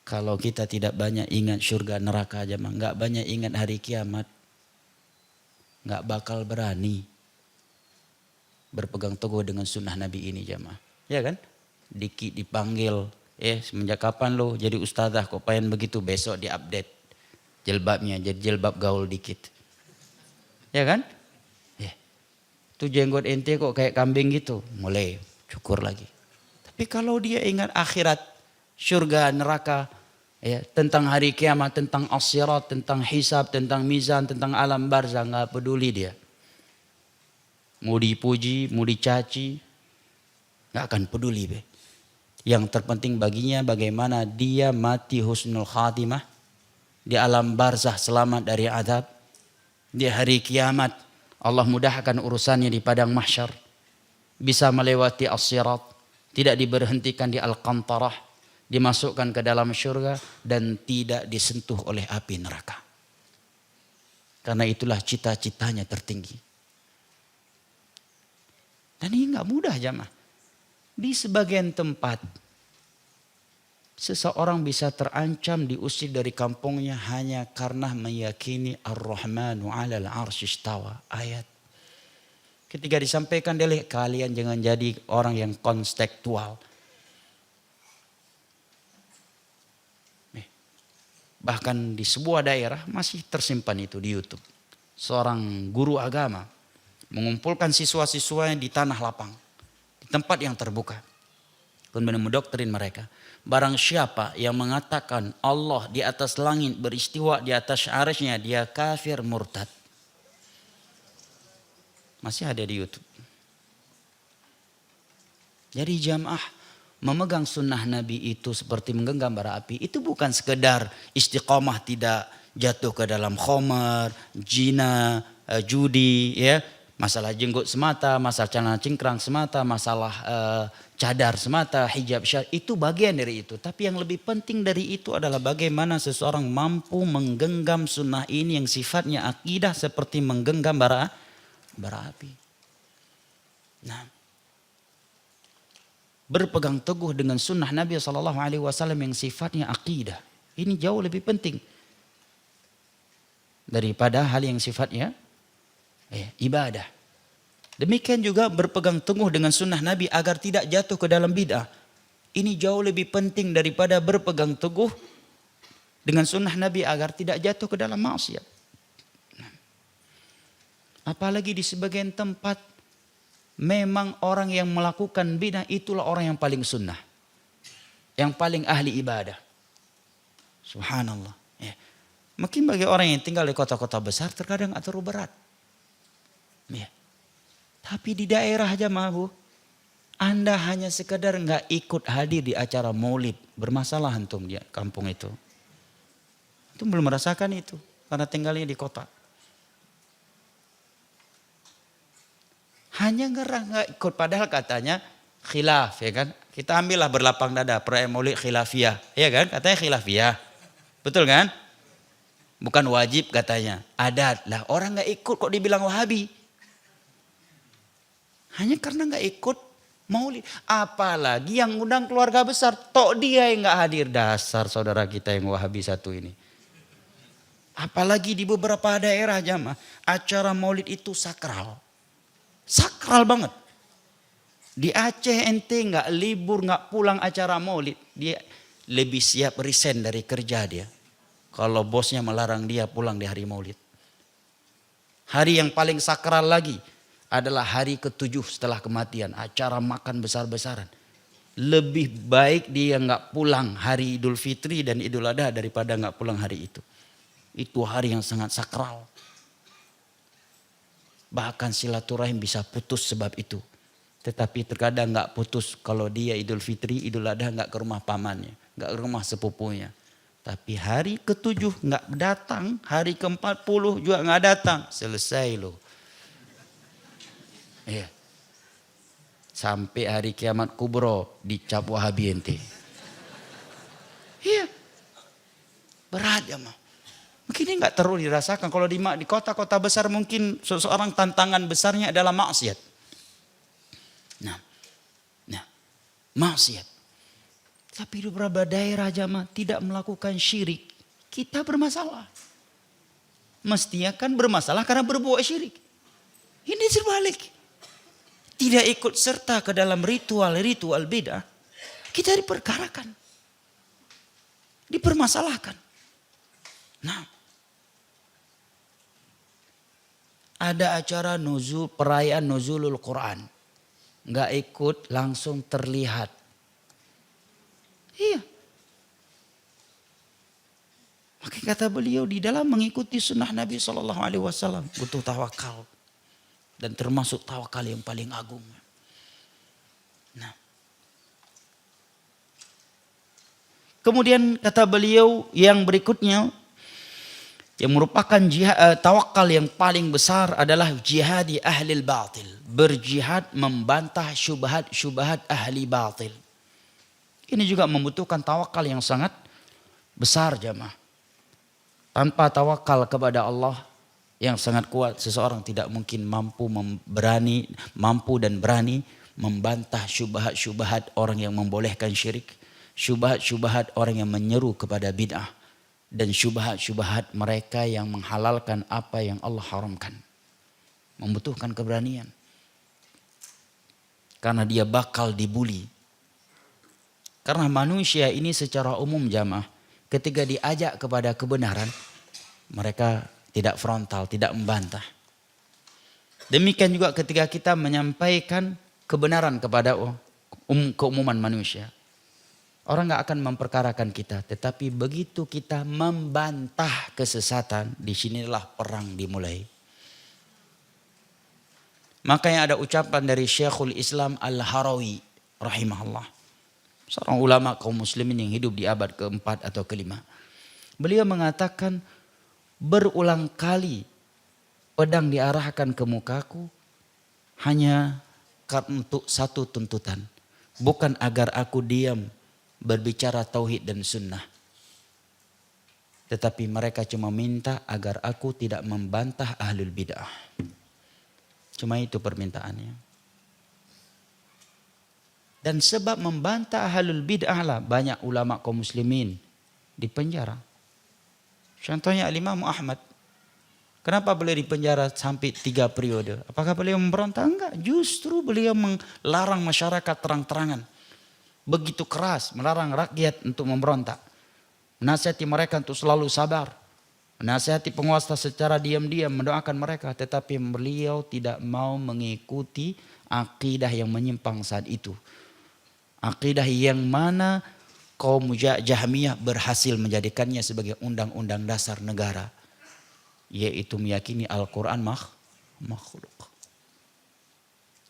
Kalau kita tidak banyak ingat surga neraka aja mah, nggak banyak ingat hari kiamat, nggak bakal berani berpegang teguh dengan sunnah Nabi ini jamaah. Ya kan? Dikit dipanggil, semenjak kapan lo jadi ustazah kok pengen begitu, besok diupdate jilbabnya jadi jilbab gaul dikit. Ya kan? Itu jenggot ente kok kayak kambing gitu, mulai cukur lagi. Tapi kalau dia ingat akhirat, surga, neraka, tentang hari kiamat, tentang as-sirat, tentang hisab, tentang mizan, tentang alam barzah, nggak peduli dia. Mau dipuji, mau dicaci, nggak akan peduli be. Yang terpenting baginya bagaimana dia mati husnul khatimah, di alam barzah selamat dari azab, di hari kiamat Allah mudahkan urusannya di padang mahsyar, bisa melewati as-sirat, tidak diberhentikan di al-qantarah, dimasukkan ke dalam surga dan tidak disentuh oleh api neraka. Karena itulah cita-citanya tertinggi. Dan ini nggak mudah jamaah. Di sebagian tempat seseorang bisa terancam diusir dari kampungnya hanya karena meyakini Ar-Rahmanu 'alal 'arsy istawa, ayat. Ketika disampaikan dia, kalian jangan jadi orang yang konstektual. Bahkan di sebuah daerah masih tersimpan itu di YouTube. Seorang guru agama mengumpulkan siswa-siswanya di tanah lapang, di tempat yang terbuka. kemudian mendoktrin mereka. Barang siapa yang mengatakan Allah di atas langit beristiwa di atas arsy-Nya, dia kafir murtad. Masih ada di YouTube. Jadi jamaah, memegang sunnah Nabi itu seperti menggenggam bara api. Itu bukan sekedar istiqomah tidak jatuh ke dalam khamar, zina, judi, ya, masalah jenggot semata, masalah celana cingkrang semata, masalah cadar semata, hijab syar'i, itu bagian dari itu. Tapi yang lebih penting dari itu adalah bagaimana seseorang mampu menggenggam sunnah ini yang sifatnya akidah seperti menggenggam bara api. Nah, berpegang teguh dengan sunnah Nabi SAW yang sifatnya akidah, ini jauh lebih penting daripada hal yang sifatnya ibadah. Demikian juga berpegang teguh dengan sunnah Nabi agar tidak jatuh ke dalam bid'ah. Ini jauh lebih penting daripada berpegang teguh dengan sunnah Nabi agar tidak jatuh ke dalam maksiat. Apalagi di sebagian tempat memang orang yang melakukan bid'ah itulah orang yang paling sunnah, yang paling ahli ibadah. Subhanallah. Ya. Mungkin bagi orang yang tinggal di kota-kota besar terkadang terlalu berat. Ya. Tapi di daerah jamaah bu, Anda hanya sekedar nggak ikut hadir di acara maulid, bermasalah antum di kampung itu. Itu belum merasakan itu karena tinggalnya di kota. Hanya nggak ikut, padahal katanya khilaf, ya kan? Kita ambillah berlapang dada perayaan maulid khilafiyah, ya kan? Katanya khilafiyah, betul kan? Bukan wajib katanya, adat lah. Orang nggak ikut kok dibilang Wahabi. Hanya karena nggak ikut maulid. Apalagi yang undang keluarga besar, tok dia yang nggak hadir. Dasar saudara kita yang Wahabi satu ini. Apalagi di beberapa daerah jamaah, acara maulid itu sakral. Sakral banget. Di Aceh ente nggak libur, nggak pulang acara maulid, dia lebih siap resign dari kerja dia. Kalau bosnya melarang dia pulang di hari maulid. Hari yang paling sakral lagi adalah hari ke-7 setelah kematian, acara makan besar-besaran. Lebih baik dia nggak pulang hari Idul Fitri dan Idul Adha daripada nggak pulang hari itu. Itu hari yang sangat sakral. Bahkan silaturahim bisa putus sebab itu. Tetapi terkadang nggak putus kalau dia Idul Fitri, Idul Adha nggak ke rumah pamannya, nggak ke rumah sepupunya. Tapi hari ke-7 nggak datang, hari ke-40 juga nggak datang, selesai loh. Iya. Sampai hari kiamat kubro dicap Wahabi ente. Iya. Berat ya mah. Mungkin ini nggak terlalu dirasakan. Kalau di kota-kota besar mungkin seseorang tantangan besarnya adalah maksiat. Nah, maksiat. Tapi di beberapa daerah jamaah tidak melakukan syirik, kita bermasalah. Mestinya kan bermasalah karena berbuat syirik. Ini terbalik. Tidak ikut serta ke dalam ritual-ritual bid'ah, kita diperkarakan, dipermasalahkan. Nah, ada acara perayaan nuzulul Quran, nggak ikut langsung terlihat. Iya. Maka kata beliau di dalam mengikuti sunnah Nabi SAW butuh tawakal. Dan termasuk tawakal yang paling agung. Nah. Kemudian kata beliau yang berikutnya, yang merupakan tawakal yang paling besar adalah jihadi ahli batil. Berjihad membantah syubhat ahli batil. Ini juga membutuhkan tawakal yang sangat besar jamaah. Tanpa tawakal kepada Allah yang sangat kuat, seseorang tidak mungkin mampu dan berani membantah syubhat orang yang membolehkan syirik, syubhat orang yang menyeru kepada bid'ah, dan syubhat mereka yang menghalalkan apa yang Allah haramkan. Membutuhkan keberanian. Karena dia bakal dibuli. Karena manusia ini secara umum jamaah, ketika diajak kepada kebenaran, mereka tidak frontal, tidak membantah. Demikian juga ketika kita menyampaikan kebenaran kepada keumuman manusia. Orang gak akan memperkarakan kita. Tetapi begitu kita membantah kesesatan, disinilah perang dimulai. Makanya ada ucapan dari Syekhul Islam Al-Harawi rahimahullah. Seorang ulama kaum muslimin yang hidup di abad keempat atau kelima. Beliau mengatakan, berulang kali pedang diarahkan ke mukaku hanya untuk satu tuntutan. Bukan agar aku diam berbicara tauhid dan sunnah. Tetapi mereka cuma minta agar aku tidak membantah ahlul bid'ah. Cuma itu permintaannya. Dan sebab membantah ahlul bid'ah lah banyak ulama kaum muslimin di penjara. Contohnya Al-Imam Ahmad. Kenapa beliau di penjara sampai 3 periode? Apakah beliau memberontak? Enggak. Justru beliau melarang masyarakat terang-terangan. Begitu keras melarang rakyat untuk memberontak. Menasihati mereka untuk selalu sabar. Menasihati penguasa secara diam-diam, mendoakan mereka. Tetapi beliau tidak mau mengikuti akidah yang menyimpang saat itu. Akidah yang mana kaum Jahmiyah berhasil menjadikannya sebagai undang-undang dasar negara. Yaitu meyakini Al-Quran makhluk.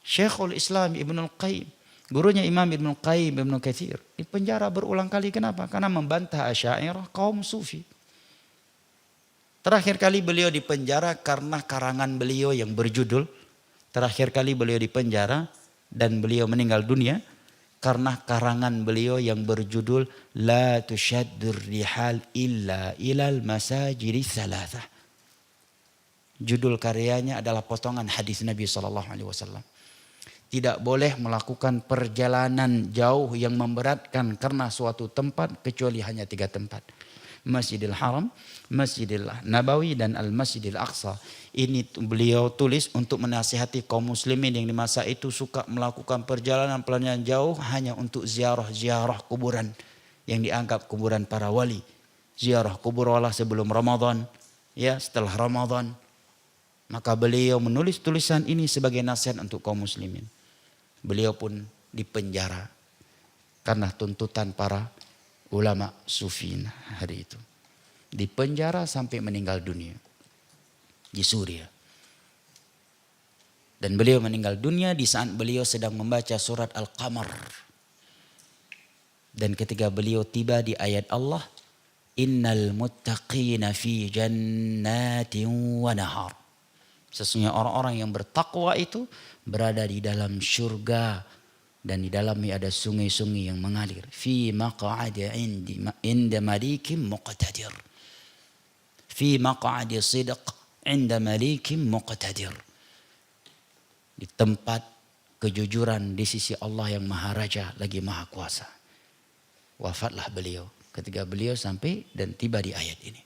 Syekhul Islam Ibnul Qayyim, gurunya Imam Ibnul Qayyim, Ibnu Katsir, di penjara berulang kali. Kenapa? Karena membantah Asy'ariyah kaum sufi. Terakhir kali beliau di penjara karena karangan beliau yang berjudul, terakhir kali beliau di penjara dan beliau meninggal dunia karena karangan beliau yang berjudul La tushaddur rihal illa ilal masajidis thalathah. Judul karyanya adalah potongan hadis Nabi SAW. Tidak boleh melakukan perjalanan jauh yang memberatkan karena suatu tempat kecuali hanya 3 tempat. Masjidil Haram, Masjidil Nabawi dan Al-Masjidil Aqsa. Ini beliau tulis untuk menasihati kaum muslimin yang di masa itu suka melakukan perjalanan jauh hanya untuk ziarah kuburan yang dianggap kuburan para wali. Ziarah kubur wali sebelum Ramadan, ya, setelah Ramadan. Maka beliau menulis tulisan ini sebagai nasihat untuk kaum muslimin. Beliau pun dipenjara karena tuntutan para ulama sufin hari itu. Dipenjara sampai meninggal dunia di Suriah. Dan beliau meninggal dunia di saat beliau sedang membaca surat Al-Qamar. Dan ketika beliau tiba di ayat Allah, Innal muttaqina fi jannatin wa nahar. Sesungguhnya orang-orang yang bertakwa itu berada di dalam syurga dan di dalamnya ada sungai-sungai yang mengalir. Fi maq'adi inda malikim muqtadir. Fi maq'adi sidq inda malikim muqtadir. Di tempat kejujuran di sisi Allah yang Maha Raja lagi Maha Kuasa. Wafatlah beliau ketika beliau sampai dan tiba di ayat ini.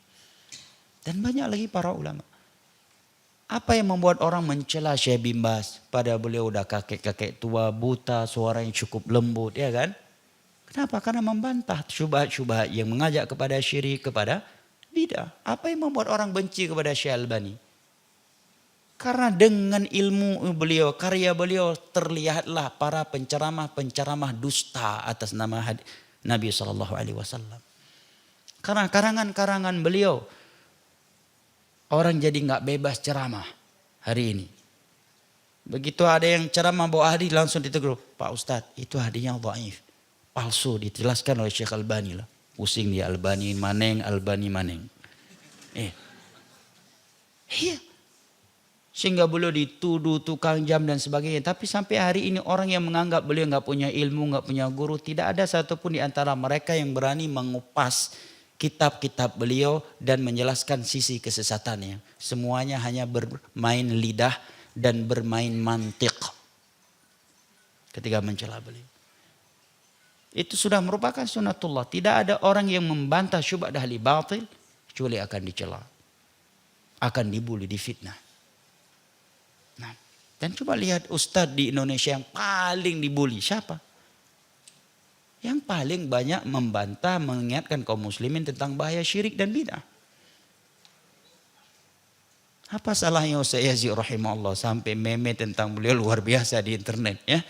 Dan banyak lagi para ulama. Apa yang membuat orang mencela Syekh bin Baz? Padahal beliau udah kakek-kakek tua, buta, suara yang cukup lembut, ya kan? Kenapa? Karena membantah syubhat-syubhat yang mengajak kepada syirik, kepada bidah. Apa yang membuat orang benci kepada Syekh Albani? Karena dengan ilmu beliau, karya beliau, terlihatlah para penceramah-penceramah dusta atas nama Nabi SAW. Karena karangan-karangan beliau, orang jadi nggak bebas ceramah hari ini. Begitu ada yang ceramah bawa hadis langsung ditegur, Pak Ustadz itu hadisnya dhaif, palsu, dijelaskan oleh Syekh Albani lah. Pusing dia Albani maneng. Iya. Sehingga beliau dituduh tukang jam dan sebagainya. Tapi sampai hari ini orang yang menganggap beliau nggak punya ilmu, nggak punya guru, tidak ada satupun di antara mereka yang berani mengupas kitab-kitab beliau dan menjelaskan sisi kesesatannya. Semuanya hanya bermain lidah dan bermain mantik ketika mencela beliau. Itu sudah merupakan sunatullah. Tidak ada orang yang membantah syubhat ahli batil kecuali akan dicela, akan dibuli, difitnah. Nah, dan coba lihat ustadz di Indonesia yang paling dibuli siapa? Yang paling banyak membantah, mengingatkan kaum muslimin tentang bahaya syirik dan bidah. Apa salahnya Ustaz Yazid rahimahullah sampai meme tentang beliau luar biasa di internet, ya?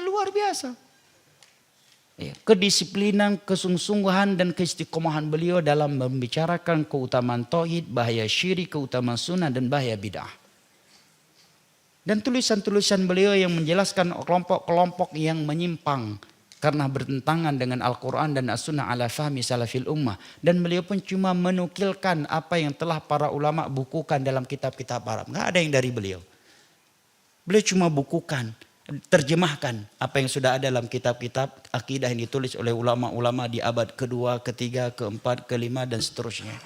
luar biasa. Ya, kedisiplinan, kesungguhan dan keistiqomahan beliau dalam membicarakan keutamaan tauhid, bahaya syirik, keutamaan sunnah dan bahaya bid'ah. Dan tulisan-tulisan beliau yang menjelaskan kelompok-kelompok yang menyimpang karena bertentangan dengan Al-Quran dan As-Sunnah ala fahmi salafil ummah. Dan beliau pun cuma menukilkan apa yang telah para ulama bukukan dalam kitab-kitab Arab. Nggak ada yang dari beliau. Beliau cuma bukukan, terjemahkan apa yang sudah ada dalam kitab-kitab akidah yang ditulis oleh ulama-ulama di abad kedua, ketiga, keempat, kelima dan seterusnya.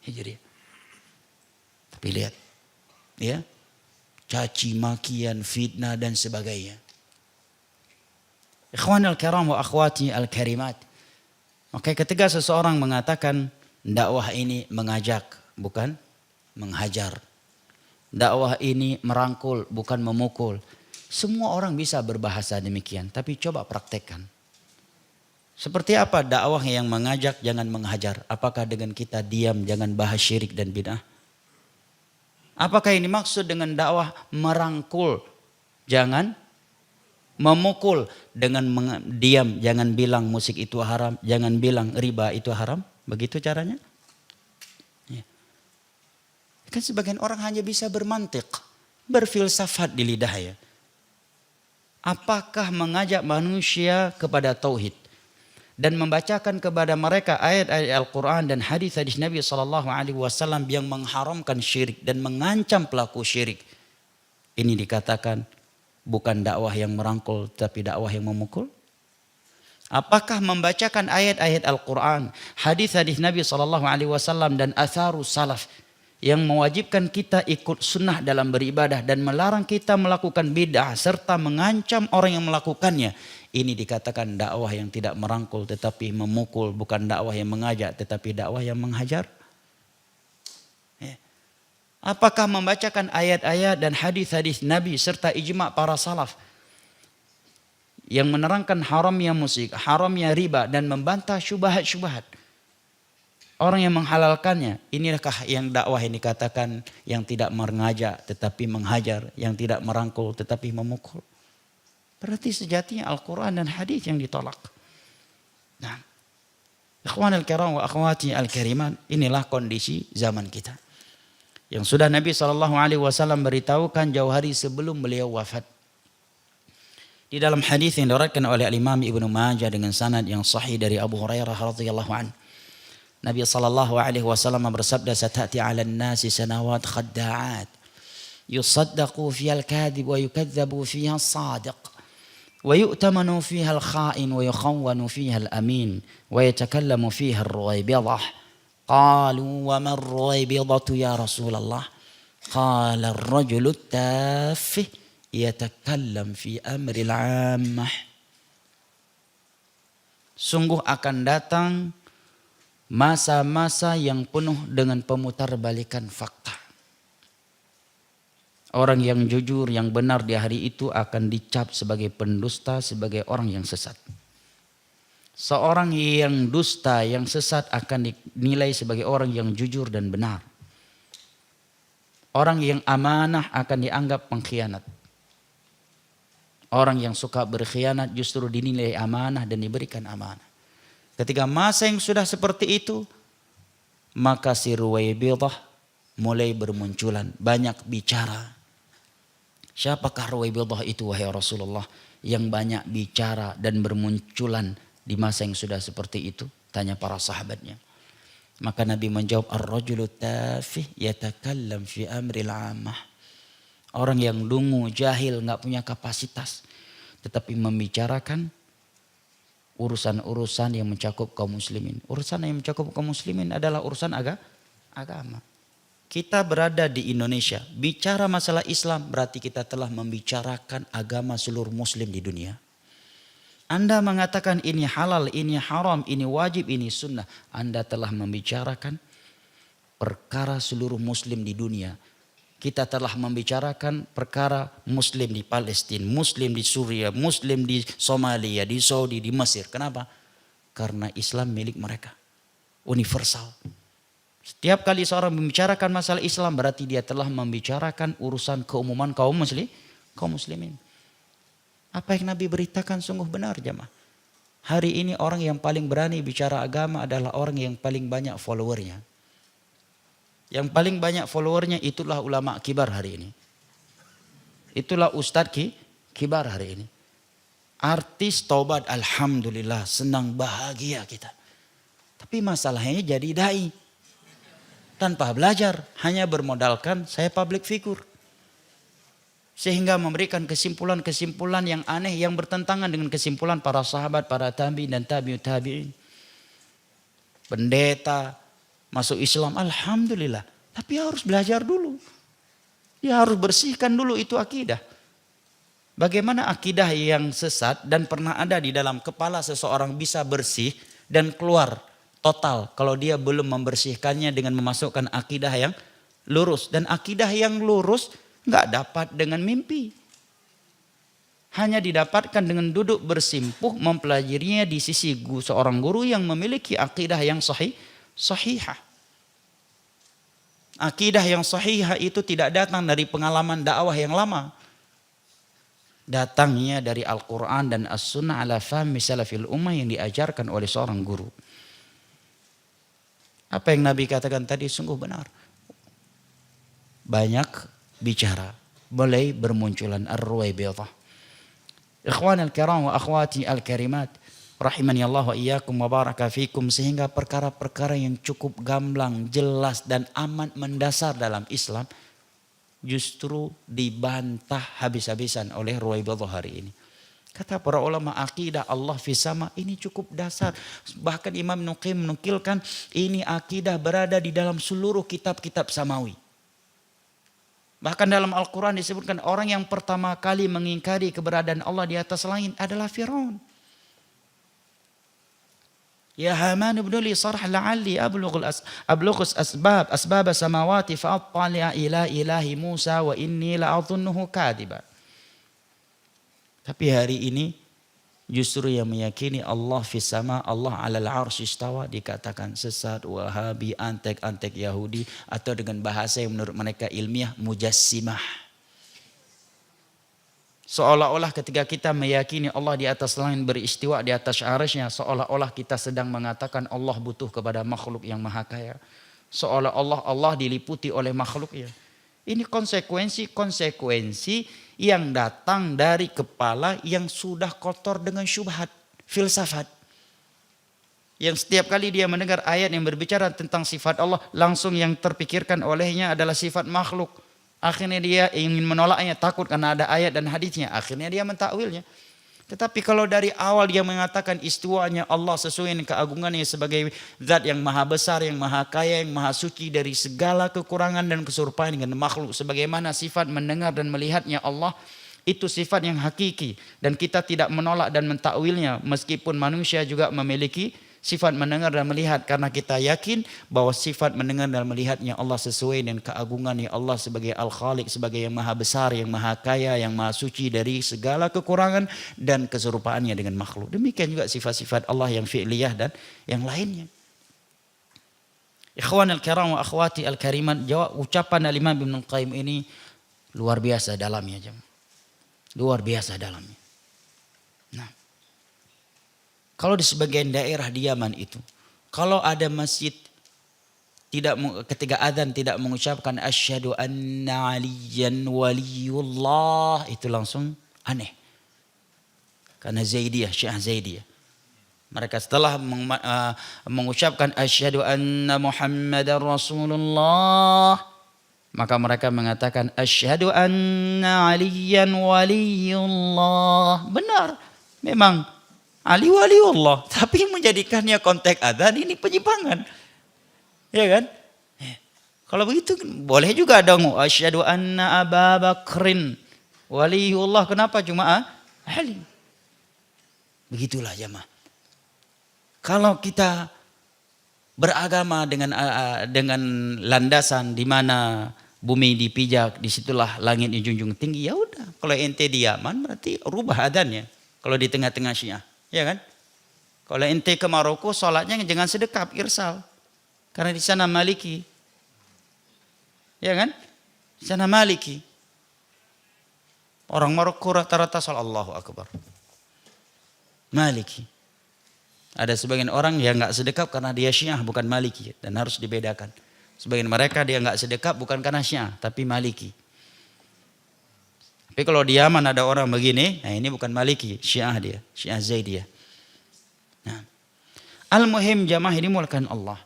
Hijriah. Tapi lihat, ya, caci makian, fitnah dan sebagainya. Ikhwanul kiram wa akhwati al-karimat. Oke, ketika seseorang mengatakan dakwah ini mengajak, bukan menghajar. Dakwah ini merangkul, bukan memukul. Semua orang bisa berbahasa demikian, tapi coba praktekkan. Seperti apa dakwah yang mengajak jangan menghajar? Apakah dengan kita diam jangan bahas syirik dan bid'ah? Apakah ini maksud dengan dakwah merangkul jangan memukul, dengan diam jangan bilang musik itu haram, jangan bilang riba itu haram? Begitu caranya? Ya. Kan sebagian orang hanya bisa bermantik, berfilsafat di lidah ya. Apakah mengajak manusia kepada tauhid dan membacakan kepada mereka ayat-ayat Al-Quran dan hadis-hadis Nabi SAW yang mengharamkan syirik dan mengancam pelaku syirik? Ini dikatakan bukan dakwah yang merangkul tapi dakwah yang memukul? Apakah membacakan ayat-ayat Al-Quran, hadis-hadis Nabi SAW dan atharus salaf yang mewajibkan kita ikut sunnah dalam beribadah dan melarang kita melakukan bid'ah serta mengancam orang yang melakukannya, ini dikatakan dakwah yang tidak merangkul tetapi memukul, bukan dakwah yang mengajak tetapi dakwah yang menghajar? Apakah membacakan ayat-ayat dan hadis-hadis Nabi serta ijma' para salaf yang menerangkan haramnya musik, haramnya riba dan membantah syubhat-syubhat orang yang menghalalkannya? Inilah yang dakwah yang dikatakan yang tidak mengajak tetapi menghajar, yang tidak merangkul tetapi memukul. Berarti sejatinya Al-Quran dan hadis yang ditolak. Nah, ikhwanul kiram wa akhwati al-karimat, inilah kondisi zaman kita. Yang sudah Nabi SAW beritahukan jauh hari sebelum beliau wafat. Di dalam hadis yang diriwayatkan oleh Imam Ibnu Majah dengan sanad yang sahih dari Abu Hurairah radhiyallahu anhu, Nabi SAW bersabda, "Satati 'alan nasi sanawat khadda'at, yusaddaqu fiha al-kadhib wa yukadzabu fiha as-sadiq, wa yu'tamanu fiha al-kha'in wa yukhawwanu fiha al-amin, wa yatakallamu fiha ar-ruwaybidah." Qalu wa man ruwaybidatu ya Rasulullah? Qala ar-rajulu at-taffih yatakallam fi amri al-'ammah. Sungguh akan datang masa-masa yang penuh dengan pemutarbalikan fakta. Orang yang jujur, yang benar di hari itu akan dicap sebagai pendusta, sebagai orang yang sesat. Seorang yang dusta, yang sesat akan dinilai sebagai orang yang jujur dan benar. Orang yang amanah akan dianggap pengkhianat. Orang yang suka berkhianat justru dinilai amanah dan diberikan amanah. Ketika masa yang sudah seperti itu, maka si Ruwaybidah mulai bermunculan, banyak bicara. Siapakah Ruwaybidah itu wahai Rasulullah yang banyak bicara dan bermunculan di masa yang sudah seperti itu? Tanya para sahabatnya. Maka Nabi menjawab, ar-rajulu tafih yatakallam fi amril 'ammah. Orang yang dungu, jahil, enggak punya kapasitas, tetapi membicarakan urusan-urusan yang mencakup kaum muslimin. Urusan yang mencakup kaum muslimin adalah urusan agama. Kita berada di Indonesia, bicara masalah Islam berarti kita telah membicarakan agama seluruh muslim di dunia. Anda mengatakan ini halal, ini haram, ini wajib, ini sunnah. Anda telah membicarakan perkara seluruh muslim di dunia. Kita telah membicarakan perkara muslim di Palestina, muslim di Suriah, muslim di Somalia, di Saudi, di Mesir. Kenapa? Karena Islam milik mereka. Universal. Setiap kali seorang membicarakan masalah Islam berarti dia telah membicarakan urusan keumuman kaum muslimin. Apa yang Nabi beritakan sungguh benar jemaah. Hari ini orang yang paling berani bicara agama adalah orang yang paling banyak followernya. Yang paling banyak followernya itulah ulama kibar hari ini. Itulah ustadz kibar hari ini. Artis tobat, alhamdulillah, senang bahagia kita. Tapi masalahnya jadi dai. Tanpa belajar, hanya bermodalkan saya public figure. Sehingga memberikan kesimpulan-kesimpulan yang aneh yang bertentangan dengan kesimpulan para sahabat, para tabi'in dan tabi'ut tabi'in. Pendeta masuk Islam, alhamdulillah. Tapi harus belajar dulu. Dia harus bersihkan dulu itu akidah. Bagaimana akidah yang sesat dan pernah ada di dalam kepala seseorang bisa bersih dan keluar total kalau dia belum membersihkannya dengan memasukkan akidah yang lurus. Dan akidah yang lurus nggak dapat dengan mimpi. Hanya didapatkan dengan duduk bersimpuh mempelajarinya di sisi seorang guru yang memiliki akidah yang sahihah. Akidah yang sahihah itu tidak datang dari pengalaman dakwah yang lama. Datangnya dari Al-Quran dan As-Sunnah ala fahmi salafil ummah yang diajarkan oleh seorang guru. Apa yang Nabi katakan tadi sungguh benar. Banyak bicara, mulai bermunculan ar-ruwaibidah. Ikhwan al-kiram wa akhwati al-karimat, rahimani Allah wa iyyakum wa baraka fikum, sehingga perkara-perkara yang cukup gamblang, jelas dan amat mendasar dalam Islam justru dibantah habis-habisan oleh ruwaibidah hari ini. Kata para ulama akidah Allah fi sama ini cukup dasar. Bahkan Imam Nuqim menukilkan ini akidah berada di dalam seluruh kitab-kitab samawi. Bahkan dalam Al-Quran disebutkan orang yang pertama kali mengingkari keberadaan Allah di atas langit adalah Firaun. Ya Haman ibn li sarh la'alli ablughus asbab samawati fa'attali'a ila ilahi Musa wa inni la'adhunnuhu kadiba. Tapi hari ini justru yang meyakini Allah fis sama, Allah alal arsy istawa dikatakan sesat, wahabi, antek-antek Yahudi, atau dengan bahasa yang menurut mereka ilmiah mujassimah. Seolah-olah ketika kita meyakini Allah di atas langit beristiwa di atas arsy-Nya, seolah-olah kita sedang mengatakan Allah butuh kepada makhluk yang maha kaya. Seolah-olah Allah diliputi oleh makhluknya. Ini konsekuensi yang datang dari kepala yang sudah kotor dengan syubhat, filsafat. Yang setiap kali dia mendengar ayat yang berbicara tentang sifat Allah, langsung yang terpikirkan olehnya adalah sifat makhluk. Akhirnya dia ingin menolaknya, takut karena ada ayat dan hadisnya. Akhirnya dia mentakwilnya. Tetapi kalau dari awal dia mengatakan istiwanya Allah sesuai dengan keagungannya sebagai zat yang maha besar, yang maha kaya, yang maha suci dari segala kekurangan dan keserupaan dengan makhluk. Sebagaimana sifat mendengar dan melihatnya Allah, itu sifat yang hakiki. Dan kita tidak menolak dan mentakwilnya meskipun manusia juga memiliki sifat mendengar dan melihat. Karena kita yakin bahwa sifat mendengar dan melihatnya Allah sesuai dengan keagungannya Allah sebagai Al-Khaliq, sebagai yang maha besar, yang maha kaya, yang maha suci dari segala kekurangan dan keserupaannya dengan makhluk. Demikian juga sifat-sifat Allah yang fi'liyah dan yang lainnya. Ikhwan al-kiram wa akhwati al-karimat, jawab ucapan Al-Imam Ibn Qayyim ini luar biasa dalamnya. Luar biasa dalamnya. Nah, kalau di sebagian daerah di Yaman itu, kalau ada masjid ketika adzan tidak mengucapkan asyhadu anna aliyan waliyullah, itu langsung aneh. Karena Zaidiyah, Syiah Zaidiyah. Mereka setelah mengucapkan asyhadu anna Muhammadar Rasulullah, maka mereka mengatakan asyhadu anna aliyan waliyullah. Benar, memang Ali waliullah, tapi menjadikannya konteks adzan ini penyimpangan. Ya kan? Kalau begitu boleh juga dong asyhadu anna Aba Bakrin waliullah, kenapa cuma Ali? Begitulah jemaah. Kalau kita beragama dengan landasan di mana bumi dipijak, disitulah langit dijunjung tinggi, ya udah. Kalau ente di Yaman berarti rubah adzannya. Kalau di tengah-tengah Syiah. Ya kan? Kalau ente ke Maroko sholatnya jangan sedekap, irsal. Karena di sana Maliki. Ya kan? Di sana Maliki. Orang Maroko rata-rata salat Allahu Akbar. Maliki. Ada sebagian orang yang nggak sedekap karena dia Syiah bukan Maliki, dan harus dibedakan. Sebagian mereka dia nggak sedekap bukan karena Syiah tapi Maliki. Tapi kalau di Yaman ada orang begini, nah ini bukan Maliki, Syiah dia, Syiah Zaidiyah. Nah, al-muhim jamaah ini mulakan Allah,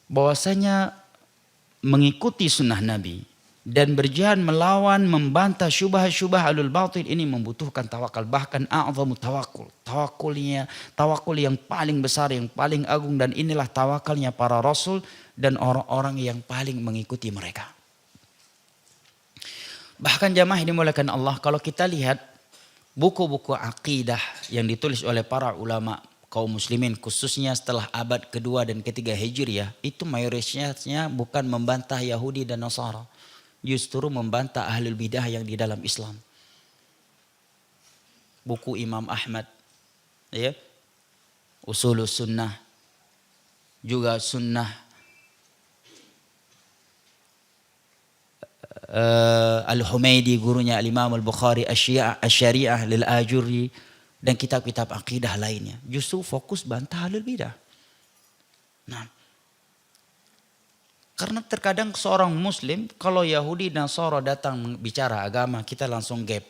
bahwasanya mengikuti sunnah Nabi dan berjihad melawan membantah syubhat-syubhat alul batil ini membutuhkan tawakal, bahkan a'zamu tawakul. Tawakul yang paling besar, yang paling agung, dan inilah tawakalnya para rasul dan orang-orang yang paling mengikuti mereka. Bahkan jamaah dimulakan Allah, kalau kita lihat buku-buku akidah yang ditulis oleh para ulama kaum muslimin khususnya setelah abad kedua dan ketiga Hijriah, itu mayoritasnya bukan membantah Yahudi dan Nasara, justru membantah ahlul bidah yang di dalam Islam. Buku Imam Ahmad, ya, Usulus Sunnah, juga Sunnah Al-Humaidi, gurunya Al-Imam Al-Bukhari, Asy-Syariah lil Ajuri, dan kitab-kitab akidah lainnya. Justru fokus bantah ahlul bidah. Nah, karena terkadang seorang muslim, kalau Yahudi dan Nasara datang bicara agama, kita langsung gap.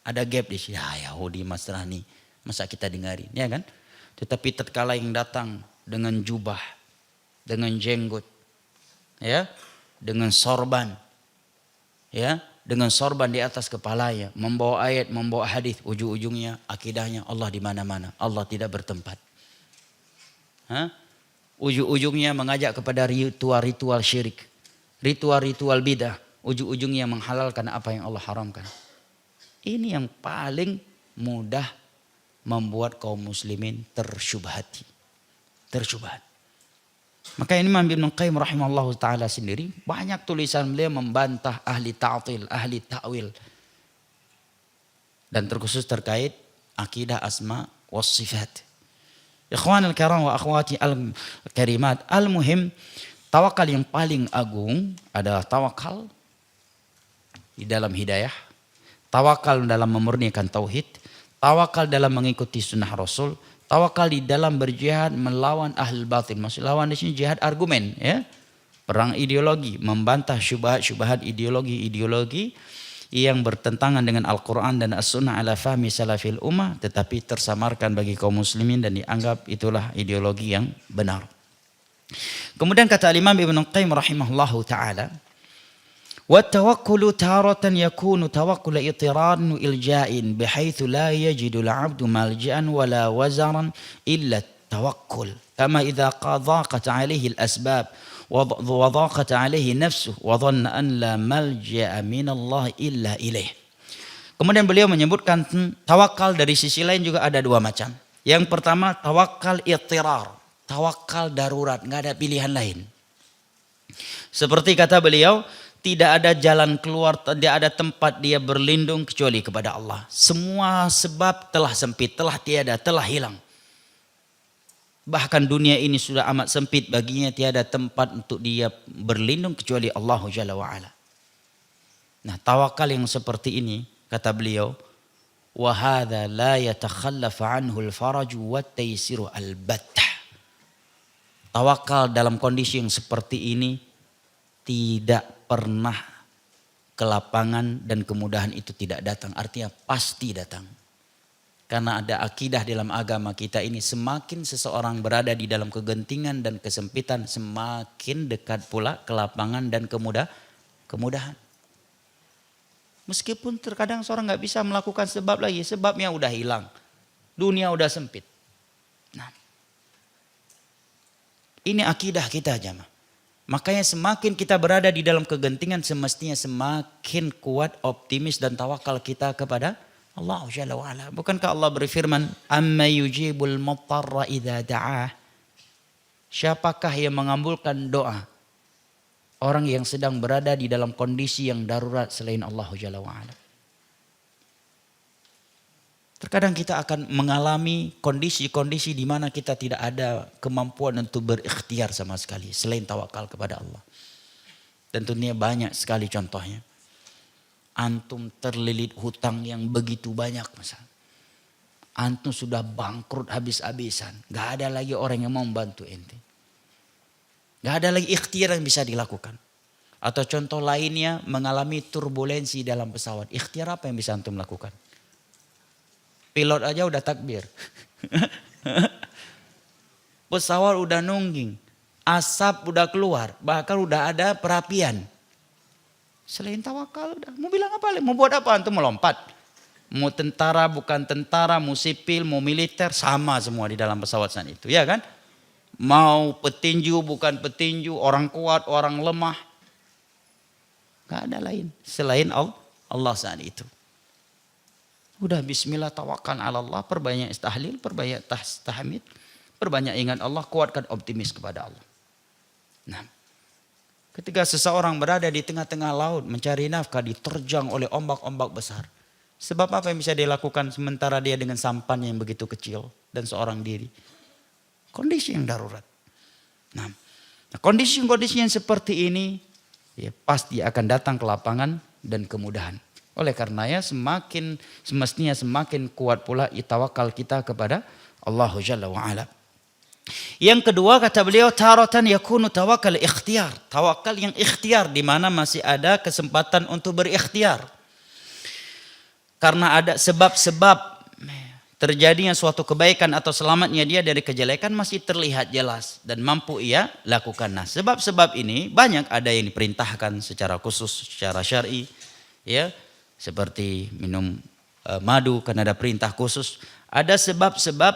Ada gap di sini. Ya Yahudi, Nasrani, masa kita dengarin, ya kan? Tetapi tatkala yang datang dengan jubah, dengan jenggot, ya, dengan sorban, ya, dengan sorban di atas kepalanya, membawa ayat, membawa hadis, ujung-ujungnya akidahnya Allah di mana-mana, Allah tidak bertempat. Ujung-ujungnya mengajak kepada ritual-ritual syirik, ritual-ritual bidah, ujung-ujungnya menghalalkan apa yang Allah haramkan. Ini yang paling mudah membuat kaum muslimin tersyubhati, tersyubhat. Maka ini Imam Ibnu Qayyim rahimahullah ta'ala sendiri banyak tulisan beliau membantah ahli ta'til, ahli ta'wil. Dan terkhusus terkait akidah asma was sifat. Ikhwan al-kiram wa akhwati al-karimat, al-muhim tawakal yang paling agung adalah tawakal di dalam hidayah, tawakal dalam memurnikan tauhid, tawakal dalam mengikuti sunnah Rasul, tawakal di dalam berjihad melawan ahlul batil. Maksud lawan di sini jihad argumen, ya. Perang ideologi, membantah syubhat-syubhat ideologi-ideologi yang bertentangan dengan Al-Quran dan As-Sunnah ala fahmi salafil ummah, tetapi tersamarkan bagi kaum muslimin dan dianggap itulah ideologi yang benar. Kemudian kata Imam Ibnu Qayyim rahimahullahu ta'ala, والتوكل تارة يكون توكل اضطرار وإلجاء بحيث لا يجد العبد ملجأ ولا وزرا إلا التوكل كما إذا ضاقت عليه الأسباب وضاقت عليه نفسه وظن أن لا ملجأ من الله إلا إليه. Kemudian beliau menyebutkan tawakal dari sisi lain juga ada dua macam. Yang pertama tawakal idtirar, tawakal darurat, nggak ada pilihan lain. Seperti kata beliau, tidak ada jalan keluar, tidak ada tempat dia berlindung kecuali kepada Allah. Semua sebab telah sempit, telah tiada, telah hilang. Bahkan dunia ini sudah amat sempit baginya, tiada tempat untuk dia berlindung kecuali Allah Jalla wa'ala. Nah, tawakal yang seperti ini, kata beliau, وَهَذَا لَا يَتَخَلَّفَ عَنْهُ الْفَرَجُ وَالتَّيْسِرُ الْبَتَّةِ. Tawakal dalam kondisi yang seperti ini tidak pernah ke lapangan dan kemudahan itu tidak datang. Artinya pasti datang. Karena ada akidah dalam agama kita ini, semakin seseorang berada di dalam kegentingan dan kesempitan, semakin dekat pula ke lapangan dan kemudahan. Meskipun terkadang seorang nggak bisa melakukan sebab lagi, sebabnya udah hilang. Dunia udah sempit. Nah, ini akidah kita jamaah. Makanya semakin kita berada di dalam kegentingan, semestinya semakin kuat optimis dan tawakal kita kepada Allah Jalla wa'ala. Bukankah Allah berfirman, amma yujibul muttarra idza da'ah. Siapakah yang mengabulkan doa orang yang sedang berada di dalam kondisi yang darurat selain Allah Jalla wa'ala. Terkadang kita akan mengalami kondisi-kondisi di mana kita tidak ada kemampuan untuk berikhtiar sama sekali selain tawakal kepada Allah. Dan tentunya banyak sekali contohnya. antum terlilit hutang yang begitu banyak misalnya. Antum sudah bangkrut habis-habisan. Gak ada lagi orang yang mau membantu ente. Gak ada lagi ikhtiar yang bisa dilakukan. Atau contoh lainnya mengalami turbulensi dalam pesawat. Ikhtiar apa yang bisa antum lakukan? Pilot aja udah takbir. Pesawat udah nungging. Asap udah keluar. Bahkan udah ada perapian. Selain tawakal udah. Mau bilang apa? Mau buat apa? Antum melompat. Mau tentara bukan tentara. Mau sipil, mau militer. Sama semua di dalam pesawat saat itu. Ya kan? Mau petinju bukan petinju. Orang kuat, orang lemah. Gak ada lain. Selain Allah saat itu. Udah bismillah tawakal ala Allah. Perbanyak istahlil, perbanyak tahmid. Perbanyak ingat Allah, kuatkan optimis kepada Allah. Nah, ketika seseorang berada di tengah-tengah laut mencari nafkah diterjang oleh ombak-ombak besar. Sebab apa yang bisa dia lakukan sementara dia dengan sampannya yang begitu kecil dan seorang diri? Kondisi yang darurat. Nah, kondisi-kondisi yang seperti ini ya, pasti akan datang ke lapangan dan kemudahan. Oleh karenanya semestinya semakin kuat pula tawakal kita kepada Allah Jalla wa'ala. Yang kedua kata beliau taratan yakunu tawakal ikhtiar. Tawakal yang ikhtiar di mana masih ada kesempatan untuk berikhtiar. Karena ada sebab-sebab terjadinya suatu kebaikan atau selamatnya dia dari kejelekan masih terlihat jelas dan mampu ia lakukan. Nah, sebab-sebab ini banyak ada yang diperintahkan secara khusus, secara syar'i, ya, seperti minum madu karena ada perintah khusus. Ada sebab-sebab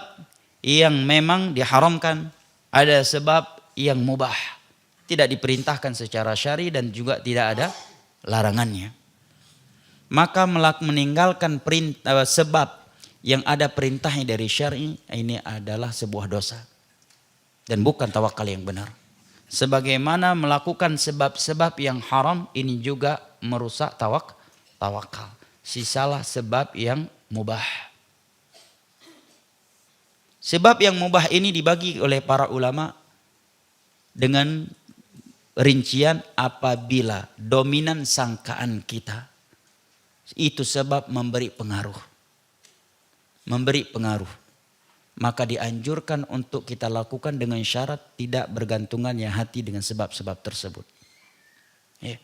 yang memang diharamkan, ada sebab yang mubah, tidak diperintahkan secara syar'i dan juga tidak ada larangannya. Maka meninggalkan sebab yang ada perintahnya dari syar'i ini adalah sebuah dosa dan bukan tawakal yang benar. Sebagaimana melakukan sebab-sebab yang haram ini juga merusak tawakal. Sisalah sebab yang mubah. Sebab yang mubah ini dibagi oleh para ulama dengan rincian apabila dominan sangkaan kita itu sebab memberi pengaruh. Memberi pengaruh. Maka dianjurkan untuk kita lakukan dengan syarat tidak bergantungannya hati dengan sebab-sebab tersebut. Ya.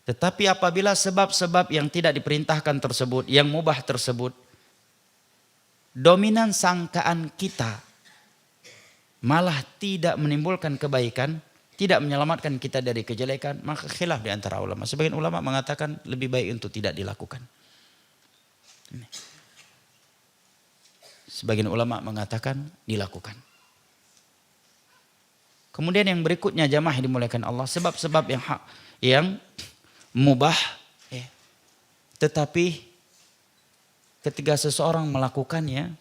Tetapi apabila sebab-sebab yang tidak diperintahkan tersebut, yang mubah tersebut, dominan sangkaan kita malah tidak menimbulkan kebaikan, tidak menyelamatkan kita dari kejelekan, maka khilaf di antara ulama. Sebagian ulama mengatakan lebih baik untuk tidak dilakukan. Sebagian ulama mengatakan dilakukan. Kemudian yang berikutnya jamaah yang dimuliakan Allah, sebab-sebab yang mubah, tetapi ketika seseorang melakukannya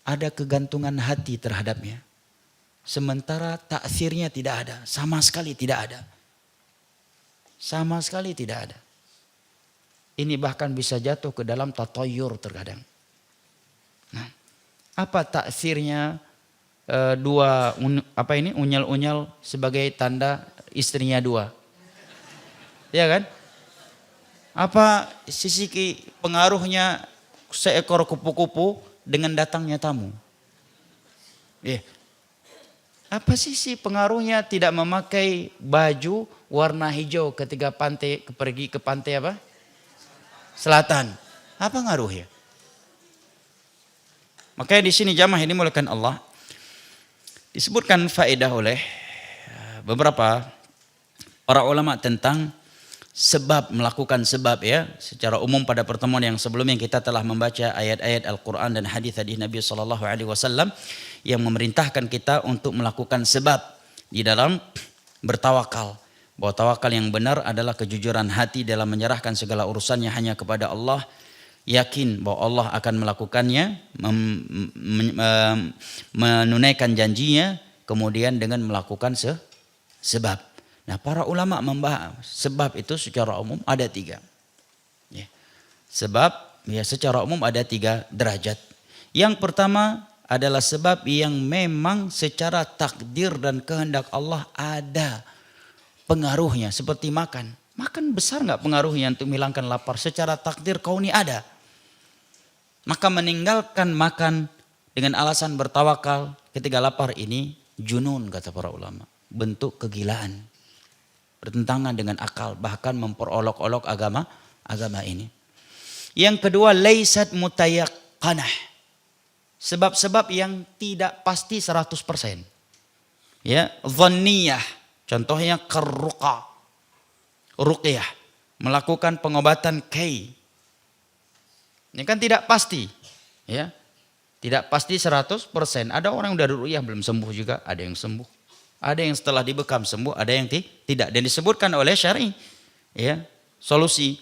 ada kegantungan hati terhadapnya. Sementara taksirnya tidak ada, sama sekali tidak ada. Sama sekali tidak ada. Ini bahkan bisa jatuh ke dalam tatoyur terkadang. Nah, apa taksirnya unyal-unyal sebagai tanda istrinya dua? Ya kan? Apa sisi pengaruhnya seekor kupu-kupu dengan datangnya tamu? Apa sisi pengaruhnya tidak memakai baju warna hijau ketika pergi ke pantai apa? Selatan. Apa ngaruhnya? Makanya di sini jamaah ini dimuliakan Allah disebutkan faedah oleh beberapa para ulama tentang sebab, melakukan sebab ya. Secara umum pada pertemuan yang sebelumnya kita telah membaca ayat-ayat Al-Quran dan hadis-hadis Nabi SAW yang memerintahkan kita untuk melakukan sebab di dalam bertawakal. Bahwa tawakal yang benar adalah kejujuran hati dalam menyerahkan segala urusannya hanya kepada Allah. Yakin bahwa Allah akan melakukannya, menunaikan janjinya, kemudian dengan melakukan sebab. Nah, para ulama membahas sebab itu secara umum ada 3. Ya. Sebab ya secara umum ada 3 derajat. Yang pertama adalah sebab yang memang secara takdir dan kehendak Allah ada pengaruhnya seperti makan. Makan besar nggak pengaruhnya untuk menghilangkan lapar? Secara takdir kauni ada. Maka meninggalkan makan dengan alasan bertawakal ketika lapar ini junun kata para ulama. Bentuk kegilaan. Bertentangan dengan akal. Bahkan memperolok-olok agama ini. Yang kedua, laisat mutayaqqanah. Sebab-sebab yang tidak pasti 100%. Ya, dhanniyah. Contohnya kerruqa. Ruqyah. Melakukan pengobatan kai. Ini kan tidak pasti. Ya. Tidak pasti 100%. Ada orang yang udah ruqyah belum sembuh juga. Ada yang sembuh. Ada yang setelah dibekam sembuh. Ada yang tidak. Dan disebutkan oleh syar'i. Ya. Solusi.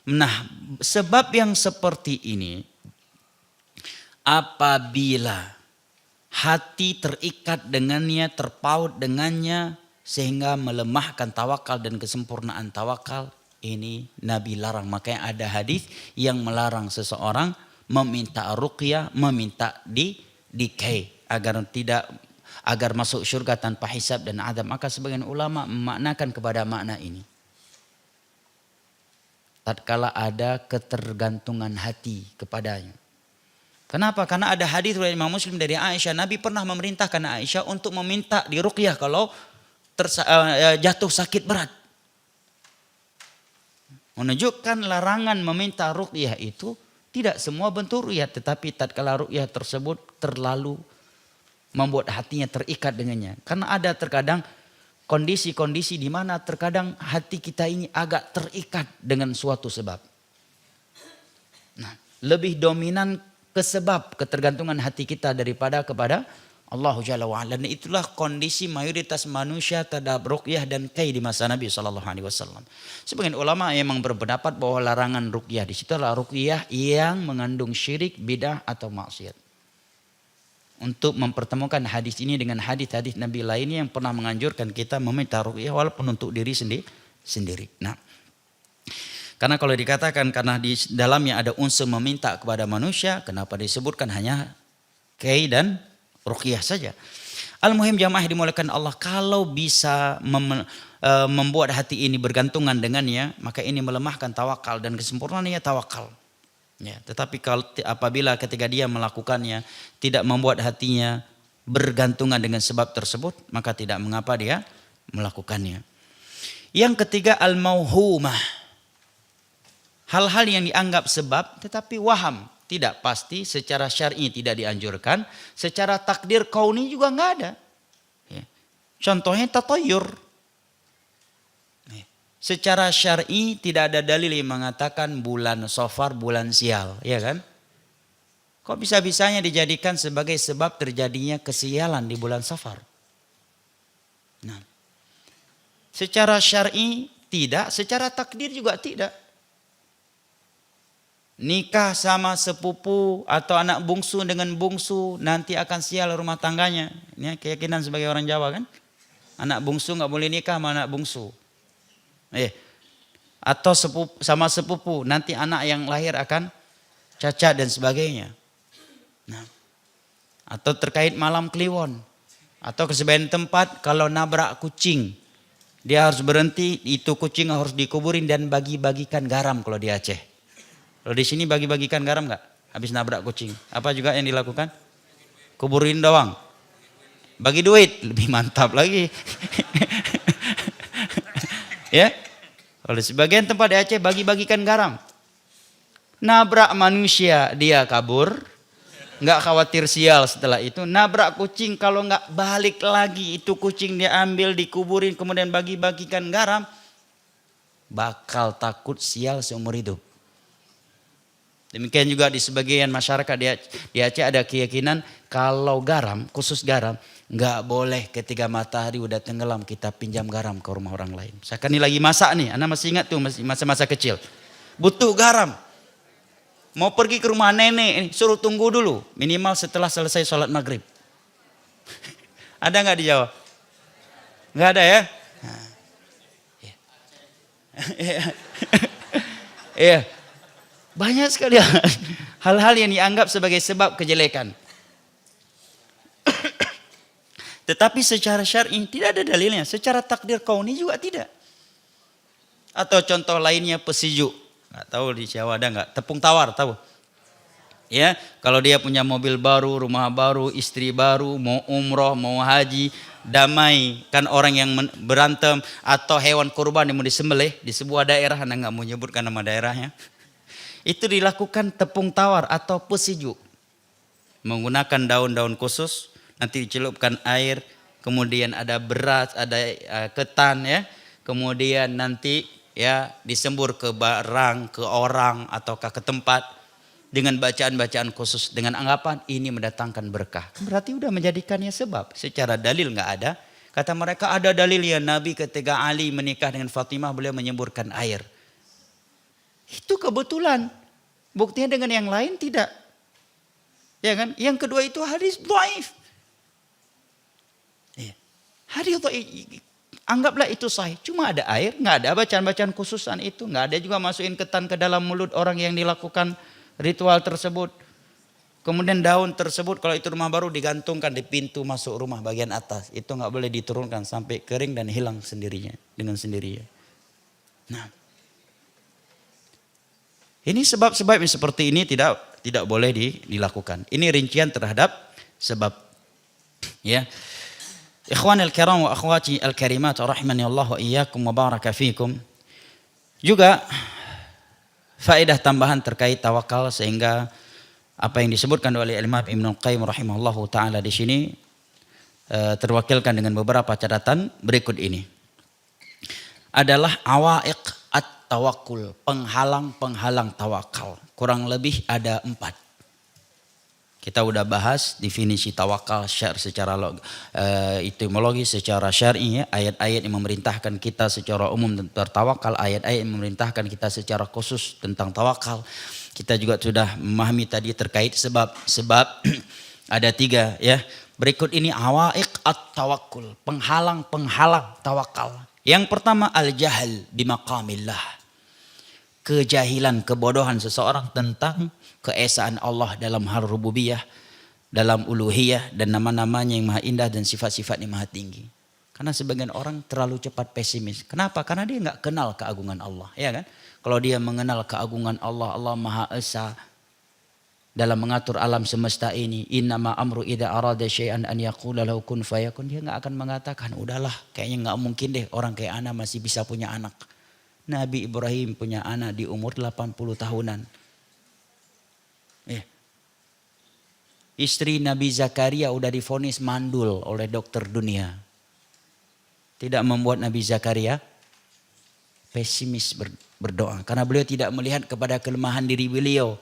Nah, sebab yang seperti ini. Apabila hati terikat dengannya, terpaut dengannya, sehingga melemahkan tawakal dan kesempurnaan tawakal, ini Nabi larang. Makanya ada hadis yang melarang seseorang meminta ruqyah, meminta dikai agar masuk surga tanpa hisab dan adab. Maka sebagian ulama memaknakan kepada makna ini. Tatkala ada ketergantungan hati kepadanya. Kenapa? Karena ada hadis dari Imam Muslim dari Aisyah. Nabi pernah memerintahkan Aisyah untuk meminta diruqyah kalau jatuh sakit berat. Menunjukkan larangan meminta ruqyah itu tidak semua bentuk ruqyah. Tetapi tatkala ruqyah tersebut terlalu membuat hatinya terikat dengannya. Karena ada terkadang kondisi-kondisi di mana terkadang hati kita ini agak terikat dengan suatu sebab. Nah, lebih dominan sebab ketergantungan hati kita daripada kepada Allah Jalla wa'ala. Dan itulah kondisi mayoritas manusia terhadap ruqyah dan kai di masa Nabi SAW. Sebagian ulama memang berpendapat bahwa larangan ruqyah di situ adalah ruqyah yang mengandung syirik, bidah atau maksiat. Untuk mempertemukan hadis ini dengan hadis-hadis Nabi lainnya yang pernah menganjurkan kita meminta ruqyah walaupun untuk diri sendiri. Nah, karena kalau dikatakan karena di dalamnya ada unsur meminta kepada manusia, kenapa disebutkan hanya kai dan ruqyah saja? Al-muhim jamaah dimuliakan Allah, kalau bisa membuat hati ini bergantungan dengannya, maka ini melemahkan tawakal dan kesempurnaannya tawakal. Ya, tetapi apabila ketika dia melakukannya tidak membuat hatinya bergantungan dengan sebab tersebut, maka tidak mengapa dia melakukannya. Yang ketiga, al-mauhumah. Hal-hal yang dianggap sebab tetapi waham, tidak pasti, secara syar'i tidak dianjurkan, secara takdir kauni juga enggak ada. Ya. Contohnya tatayur. Ya. Secara syar'i tidak ada dalil yang mengatakan bulan Safar bulan sial, ya kan? Kok bisa-bisanya dijadikan sebagai sebab terjadinya kesialan di bulan Safar? Nah. Secara syar'i tidak, secara takdir juga tidak. Nikah sama sepupu atau anak bungsu dengan bungsu nanti akan sial rumah tangganya. Ini keyakinan sebagai orang Jawa kan. Anak bungsu nggak boleh nikah sama anak bungsu. Atau sama sepupu nanti anak yang lahir akan cacat dan sebagainya. Nah, atau terkait malam kliwon. Atau ke sebagian tempat kalau nabrak kucing. Dia harus berhenti, itu kucing harus dikuburin dan bagi-bagikan garam kalau di Aceh. Kalau di sini bagi-bagikan garam enggak? Habis nabrak kucing. Apa juga yang dilakukan? Kuburin doang. Bagi duit, lebih mantap lagi. Ya. Kalau sebagian tempat di Aceh bagi-bagikan garam. Nabrak manusia dia kabur. Enggak khawatir sial setelah itu. Nabrak kucing kalau enggak balik lagi itu kucing dia ambil dikuburin kemudian bagi-bagikan garam. Bakal takut sial seumur hidup. Demikian juga di sebagian masyarakat di Aceh ada keyakinan kalau garam, khusus garam, nggak boleh ketika matahari udah tenggelam kita pinjam garam ke rumah orang lain. Misalkan ini lagi masak nih, Anda masih ingat tuh masa-masa kecil. Butuh garam. Mau pergi ke rumah nenek, suruh tunggu dulu. Minimal setelah selesai sholat maghrib. Ada nggak di Jawa? Nggak ada ya? Iya. Banyak sekali hal-hal yang dianggap sebagai sebab kejelekan. Tetapi secara syar'i tidak ada dalilnya. Secara takdir kauni juga tidak. Atau contoh lainnya pesiju. Nggak tahu di Jawa ada nggak? Tepung tawar, tahu? Ya, kalau dia punya mobil baru, rumah baru, istri baru, mau umroh, mau haji, damai. Kan orang yang berantem atau hewan kurban yang mau disembelih di sebuah daerah, Anda nggak mau nyebutkan nama daerahnya. Itu dilakukan tepung tawar atau pesiju. Menggunakan daun-daun khusus, nanti dicelupkan air, kemudian ada beras, ada ketan ya. Kemudian nanti ya disembur ke barang, ke orang ataukah ke tempat dengan bacaan-bacaan khusus dengan anggapan ini mendatangkan berkah. Berarti udah menjadikannya sebab. Secara dalil nggak ada. Kata mereka ada dalil ya, Nabi ketika Ali menikah dengan Fatimah beliau menyemburkan air. Itu kebetulan. Buktinya dengan yang lain tidak. Ya kan? Yang kedua itu hadis dhaif. Ya. Hadis dhaif. Anggaplah itu sahih. Cuma ada air, nggak ada bacaan-bacaan khususan itu, nggak ada juga masukin ketan ke dalam mulut orang yang dilakukan ritual tersebut. Kemudian daun tersebut kalau itu rumah baru digantungkan di pintu masuk rumah bagian atas. Itu nggak boleh diturunkan sampai kering dan hilang sendirinya dengan sendirinya. Nah, ini sebab-sebab yang seperti ini tidak boleh dilakukan. Ini rincian terhadap sebab. Ya. Ikhwan al-kiram wa akhwati al-karimat rahimani Allah wa iyyakum wa baraka fikum. Juga faedah tambahan terkait tawakal sehingga apa yang disebutkan oleh Imam Ibnu Qayyim rahimahullahu taala di sini terwakilkan dengan beberapa catatan berikut ini. Adalah awaiq at-tawakkul, penghalang-penghalang tawakal. Kurang lebih ada 4. Kita udah bahas definisi tawakal secara etimologi, secara syar'i, ayat-ayat yang memerintahkan kita secara umum bertawakal, ayat-ayat yang memerintahkan kita secara khusus tentang tawakal. Kita juga sudah memahami tadi terkait sebab ada 3 ya. Berikut ini awaiq at-tawakkul, penghalang-penghalang tawakal. Yang pertama al-jahal bimaqamillah. Kejahilan, kebodohan seseorang tentang keesaan Allah dalam hal rububiyah, dalam uluhiyah dan nama-namanya yang maha indah dan sifat-sifatnya maha tinggi. Karena sebagian orang terlalu cepat pesimis. Kenapa? Karena dia nggak kenal keagungan Allah, ya kan? Kalau dia mengenal keagungan Allah, Allah Maha Esa dalam mengatur alam semesta ini. Innama amru idza arada syai'an an yaqula lahu kun fayakun. Dia nggak akan mengatakan, udahlah, kayaknya nggak mungkin deh orang kayak ana masih bisa punya anak. Nabi Ibrahim punya anak di umur 80 tahunan. Istri Nabi Zakaria udah divonis mandul oleh dokter dunia. Tidak membuat Nabi Zakaria pesimis berdoa. Karena beliau tidak melihat kepada kelemahan diri beliau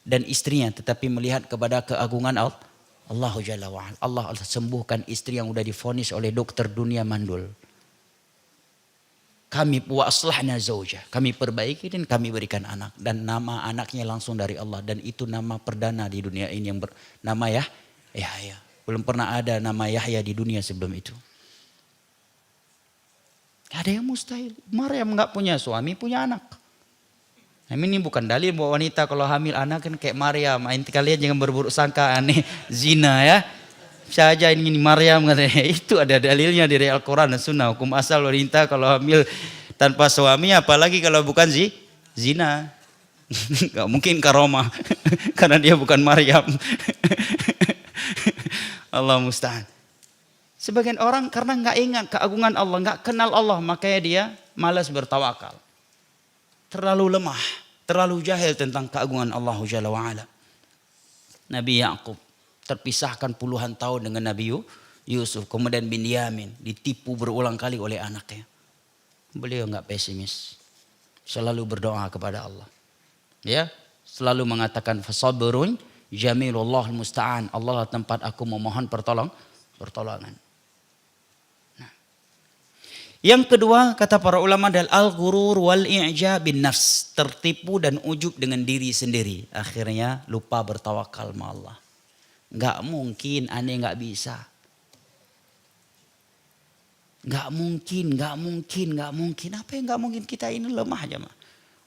dan istrinya. Tetapi melihat kepada keagungan Allah Jalla wa'ala. Allah sembuhkan istri yang udah divonis oleh dokter dunia mandul. Kami wa aslahna zaujah, kami perbaiki dan kami berikan anak, dan nama anaknya langsung dari Allah, dan itu nama perdana di dunia ini yang bernama Yahya. Belum pernah ada nama Yahya di dunia sebelum itu. Ada yang mustahil. Maryam nggak punya suami, punya anak. Nah, ini bukan dalil bahwa wanita kalau hamil anak kan kayak Maryam. Inti kalian jangan berburuk sangka aneh zina ya. Saja ini Maryam katanya. Itu ada dalilnya dari Al-Quran dan Sunnah. Hukum asal wanita kalau hamil tanpa suami, apalagi kalau bukan zina. Gak mungkin karomah. Karena dia bukan Maryam. Allah musta'an. Sebagian orang karena gak ingat keagungan Allah, gak kenal Allah, makanya dia malas bertawakal. Terlalu lemah, terlalu jahil tentang keagungan Allah Jalla wa'ala. Nabi Ya'qub terpisahkan puluhan tahun dengan Nabi Yusuf. Kemudian Binyamin ditipu berulang kali oleh anaknya. Beliau enggak pesimis. Selalu berdoa kepada Allah. Ya, selalu mengatakan fasabrun jamilullah musta'an. Allah tempat aku memohon pertolongan. Nah. Yang kedua kata para ulama adalah al-ghurur wal i'jab bin nafs. Tertipu dan ujub dengan diri sendiri. Akhirnya lupa bertawakal sama Allah. Gak mungkin, aneh gak bisa. Gak mungkin. Apa yang gak mungkin? Kita ini lemah aja mah.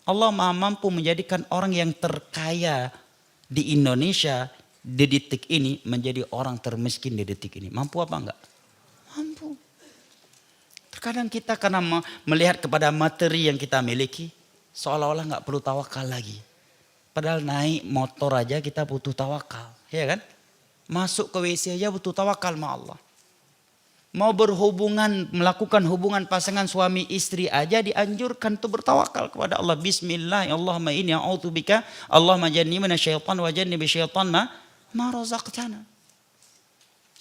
Allah maha mampu menjadikan orang yang terkaya di Indonesia di detik ini menjadi orang termiskin di detik ini. Mampu apa enggak? Mampu. Terkadang kita karena melihat kepada materi yang kita miliki, seolah-olah nggak perlu tawakal lagi. Padahal naik motor aja kita butuh tawakal, ya kan? Masuk ke WC aja butuh tawakal sama Allah. Mau berhubungan, melakukan hubungan pasangan suami istri aja dianjurkan untuk bertawakal kepada Allah. Bismillah, Allahumma inni a'udzubika, Allahumma jannibna syaitan wa jannibi syaitan ma razaqtana.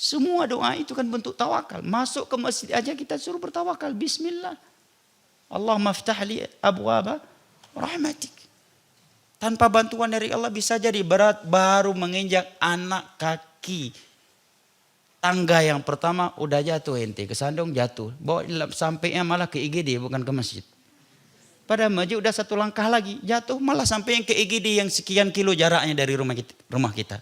Semua doa itu kan bentuk tawakal. Masuk ke masjid aja kita suruh bertawakal. Bismillah. Allahumma ftah li abwaba rahmatik. Tanpa bantuan dari Allah bisa jadi berat baru menginjak anak kaki. Tangga yang pertama udah jatuh ente, kesandung jatuh. Bawa sampainya malah ke IGD bukan ke masjid. Pada masjid udah satu langkah lagi jatuh malah sampai yang ke IGD yang sekian kilo jaraknya dari rumah kita.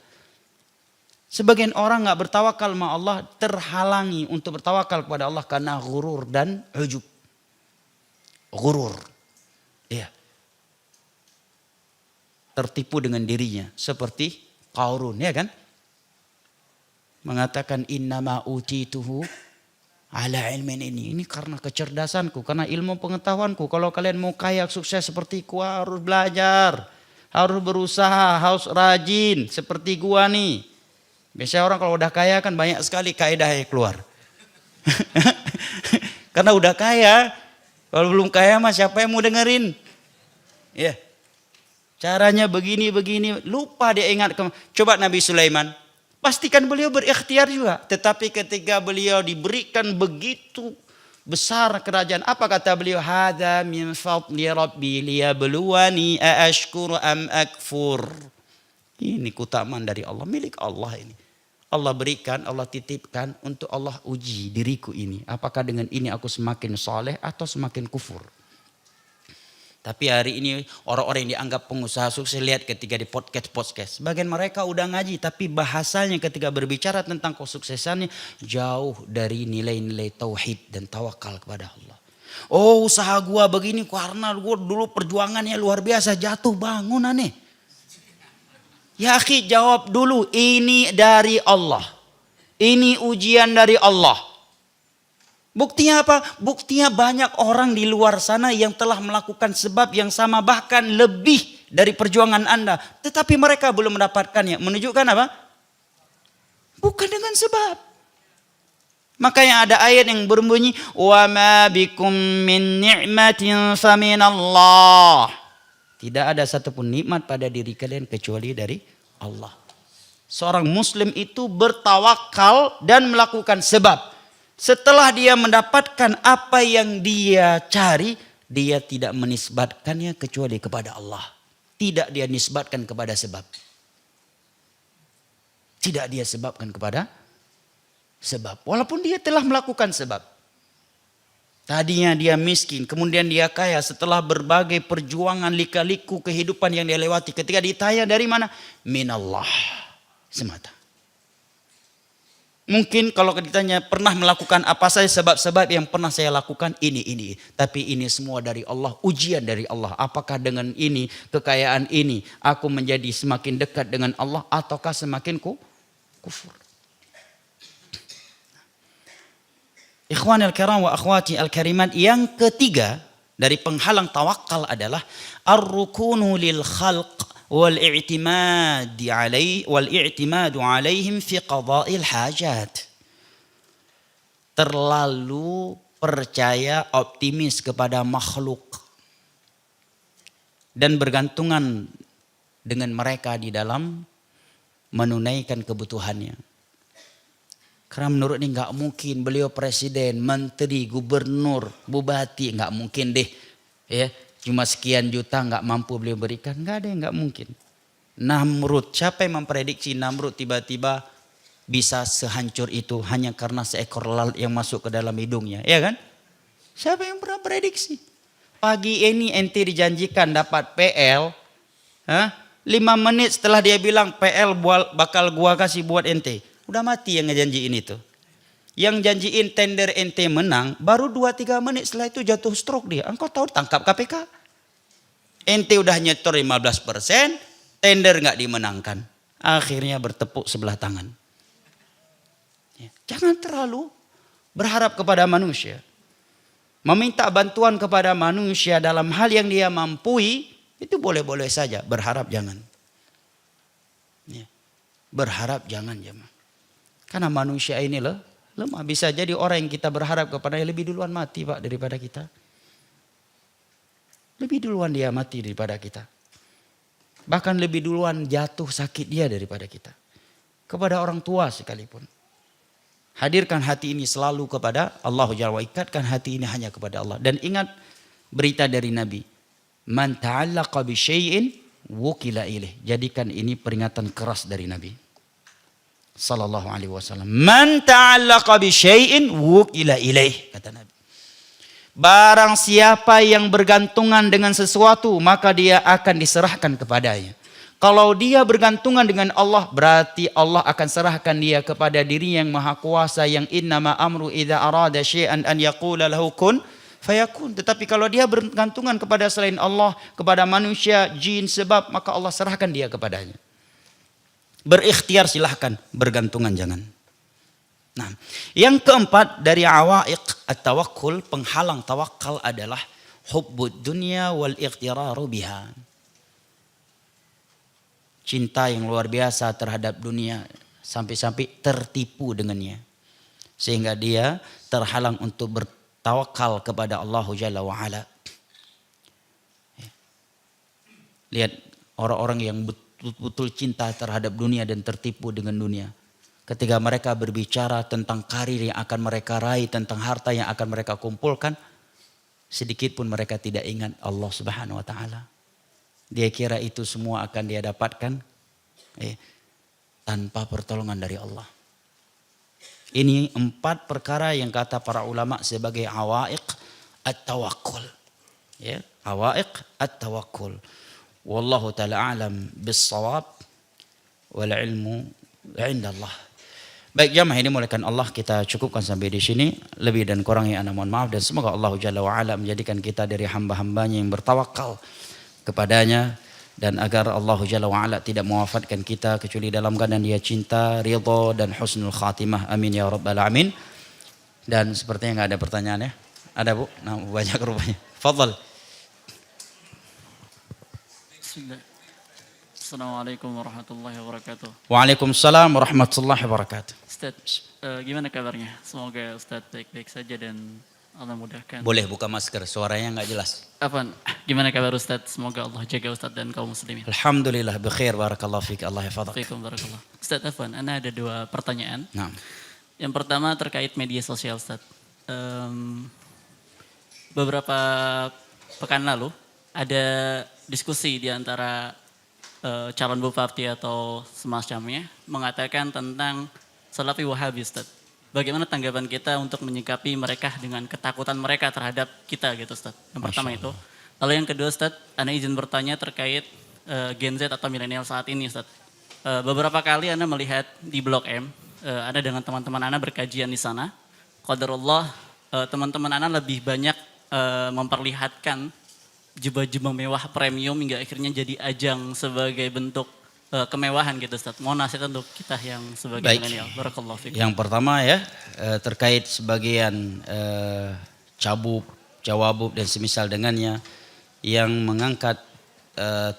Sebagian orang nggak bertawakal sama Allah terhalangi untuk bertawakal kepada Allah karena ghurur dan ujub. Ghurur. Iya. Tertipu dengan dirinya seperti Qarun, ya kan? Mengatakan innama utituhu ala ilmin ini karena kecerdasanku, karena ilmu pengetahuanku. Kalau kalian mau kaya sukses seperti gua harus belajar, harus berusaha, harus rajin seperti gua nih. Biasanya orang kalau udah kaya kan banyak sekali kaedahnya keluar. Karena udah kaya, kalau belum kaya mah siapa yang mau dengerin? Ya. Caranya begini, lupa dia ingat. Coba Nabi Sulaiman. Pastikan beliau berikhtiar juga. Tetapi ketika beliau diberikan begitu besar kerajaan. Apa kata beliau? Hadza min fadli rabbi liyabluwani aashkuru am akfur. Ini keutamaan dari Allah. Milik Allah ini. Allah berikan, Allah titipkan untuk Allah uji diriku ini. Apakah dengan ini aku semakin soleh atau semakin kufur. Tapi hari ini orang-orang yang dianggap pengusaha sukses, lihat ketika di podcast. Bagian mereka udah ngaji tapi bahasanya ketika berbicara tentang kesuksesannya jauh dari nilai-nilai tauhid dan tawakal kepada Allah. Oh usaha gua begini karena gua dulu perjuangannya luar biasa, jatuh bangun aneh. Ya akhi jawab dulu, ini dari Allah. Ini ujian dari Allah. Buktinya apa? Buktinya banyak orang di luar sana yang telah melakukan sebab yang sama bahkan lebih dari perjuangan Anda. Tetapi mereka belum mendapatkannya. Menunjukkan apa? Bukan dengan sebab. Makanya ada ayat yang berbunyi wa ma bikum min ni'matin faminallah. Tidak ada satupun nikmat pada diri kalian kecuali dari Allah. Seorang muslim itu bertawakal dan melakukan sebab. Setelah dia mendapatkan apa yang dia cari, dia tidak menisbatkannya kecuali kepada Allah. Tidak dia nisbatkan kepada sebab. Tidak dia sebabkan kepada sebab. Walaupun dia telah melakukan sebab. Tadinya dia miskin, kemudian dia kaya setelah berbagai perjuangan lika-liku kehidupan yang dia lewati. Ketika ditanya dari mana? Minallah semata. Mungkin kalau ditanya pernah melakukan apa saja sebab-sebab yang pernah saya lakukan ini. Tapi ini semua dari Allah, ujian dari Allah. Apakah dengan ini, kekayaan ini, aku menjadi semakin dekat dengan Allah ataukah semakin kufur. Ikhwan al-kiram wa akhwati al-karimat, yang ketiga dari penghalang tawakal adalah ar-rukunu lil khalq wal-i'timadu alaihim fi qada'il hajat. Terlalu percaya, optimis kepada makhluk dan bergantungan dengan mereka di dalam menunaikan kebutuhannya. Karena menurut ini nggak mungkin beliau presiden, menteri, gubernur, bupati, nggak mungkin deh, ya. Cuma sekian juta nggak mampu beliau berikan, nggak ada yang nggak mungkin. Namrud, siapa yang memprediksi Namrud tiba-tiba bisa sehancur itu hanya karena seekor lalat yang masuk ke dalam hidungnya, ya kan? Siapa yang pernah prediksi? Pagi ini ente dijanjikan dapat PL, 5 menit setelah dia bilang PL bakal gua kasih buat ente, udah mati yang ngejanjiin itu. Yang janjiin tender ente menang, baru 2-3 menit setelah itu jatuh stroke dia. Engkau tahu tangkap KPK. Ente udah nyetor 15%, tender gak dimenangkan. Akhirnya bertepuk sebelah tangan. Jangan terlalu berharap kepada manusia. meminta bantuan kepada manusia dalam hal yang dia mampu, itu boleh-boleh saja. Berharap jangan. Ya. Berharap jangan jemaah. Karena manusia ini lemah. Bisa jadi orang yang kita berharap kepada lebih duluan mati Pak daripada kita. Lebih duluan dia mati daripada kita. Bahkan lebih duluan jatuh sakit dia daripada kita. Kepada orang tua sekalipun. Hadirkan hati ini selalu kepada Allah Jalla wa ikatkan hati ini hanya kepada Allah. Dan ingat berita dari Nabi. Man ta'allaqa bi syai'in wukila ilaih. Jadikan ini peringatan keras dari Nabi sallallahu alaihi wasallam. Man ta'allaqa bi syai'in wukila ilaih, kata Nabi. Barang siapa yang bergantungan dengan sesuatu, maka dia akan diserahkan kepadanya. Kalau dia bergantungan dengan Allah, berarti Allah akan serahkan dia kepada diri yang maha kuasa, yang innama amru idza arada syai'an an yaqula lahu kun fayakun. Tetapi kalau dia bergantungan kepada selain Allah, kepada manusia, jin, sebab, maka Allah serahkan dia kepadanya. Berikhtiar silahkan, bergantungan jangan. Nah, yang keempat dari awaiq at-tawakkul, penghalang tawakal adalah hubbud dunya wal ikhtiraru biha. Cinta yang luar biasa terhadap dunia sampai-sampai tertipu dengannya. Sehingga dia terhalang untuk bertawakal kepada Allah Jalla wa'ala. Lihat orang-orang yang betul-betul cinta terhadap dunia dan tertipu dengan dunia. Ketika mereka berbicara tentang karir yang akan mereka raih, tentang harta yang akan mereka kumpulkan, sedikit pun mereka tidak ingat Allah Subhanahu wa taala. Dia kira itu semua akan dia dapatkan tanpa pertolongan dari Allah. Ini 4 perkara yang kata para ulama sebagai awaiq at-tawakkul. Ya, awaiq at-tawakkul. Wallahu ta'ala alam bis-shawab wal ilmu 'inda Allah. Baik jamaah ini muliakan Allah, kita cukupkan sampai di sini. Lebih dan kurangnya ana mohon maaf, dan semoga Allah Jalla wa ala menjadikan kita dari hamba-hambanya yang bertawakal kepadanya, dan agar Allah Jalla wa ala tidak mewafatkan kita kecuali dalam keadaan dia cinta, ridha dan husnul khatimah. Amin ya rabbal alamin. Dan sepertinya enggak ada pertanyaan ya. Ada Bu? Nah, banyak rupanya. Fadhal. Bismillah. Assalamualaikum warahmatullahi wabarakatuh. Waalaikumsalam warahmatullahi wabarakatuh. Ustaz, gimana kabarnya? Semoga Ustaz baik-baik saja dan Allah mudahkan. Boleh buka masker, suaranya enggak jelas. Apa? Gimana kabar Ustaz? Semoga Allah jaga Ustaz dan kaum muslimin. Alhamdulillah bikhair, barakallahu fik, Allah hafadzak. Waalaikumsalam barakallah. Ustaz Afwan, ana ada 2 pertanyaan. Nah. Yang pertama terkait media sosial Ustaz. Beberapa pekan lalu ada diskusi di antara calon bupati atau semacamnya mengatakan tentang Salafi Wahabi Ustaz. Bagaimana tanggapan kita untuk menyikapi mereka dengan ketakutan mereka terhadap kita gitu Ustaz. Yang pertama itu. Lalu yang kedua Ustaz, Ana izin bertanya terkait Gen Z atau milenial saat ini Ustaz. Beberapa kali Ana melihat di Blok M, Ana dengan teman-teman Ana berkajian di sana. Qadarullah teman-teman Ana lebih banyak memperlihatkan jubah-jubah mewah premium hingga akhirnya jadi ajang sebagai bentuk kemewahan gitu Ustaz. Mohon nasihat untuk kita yang sebagai milenial. Barakallahu fikum. Yang pertama ya terkait sebagian cabub, jawabub dan semisal dengannya yang mengangkat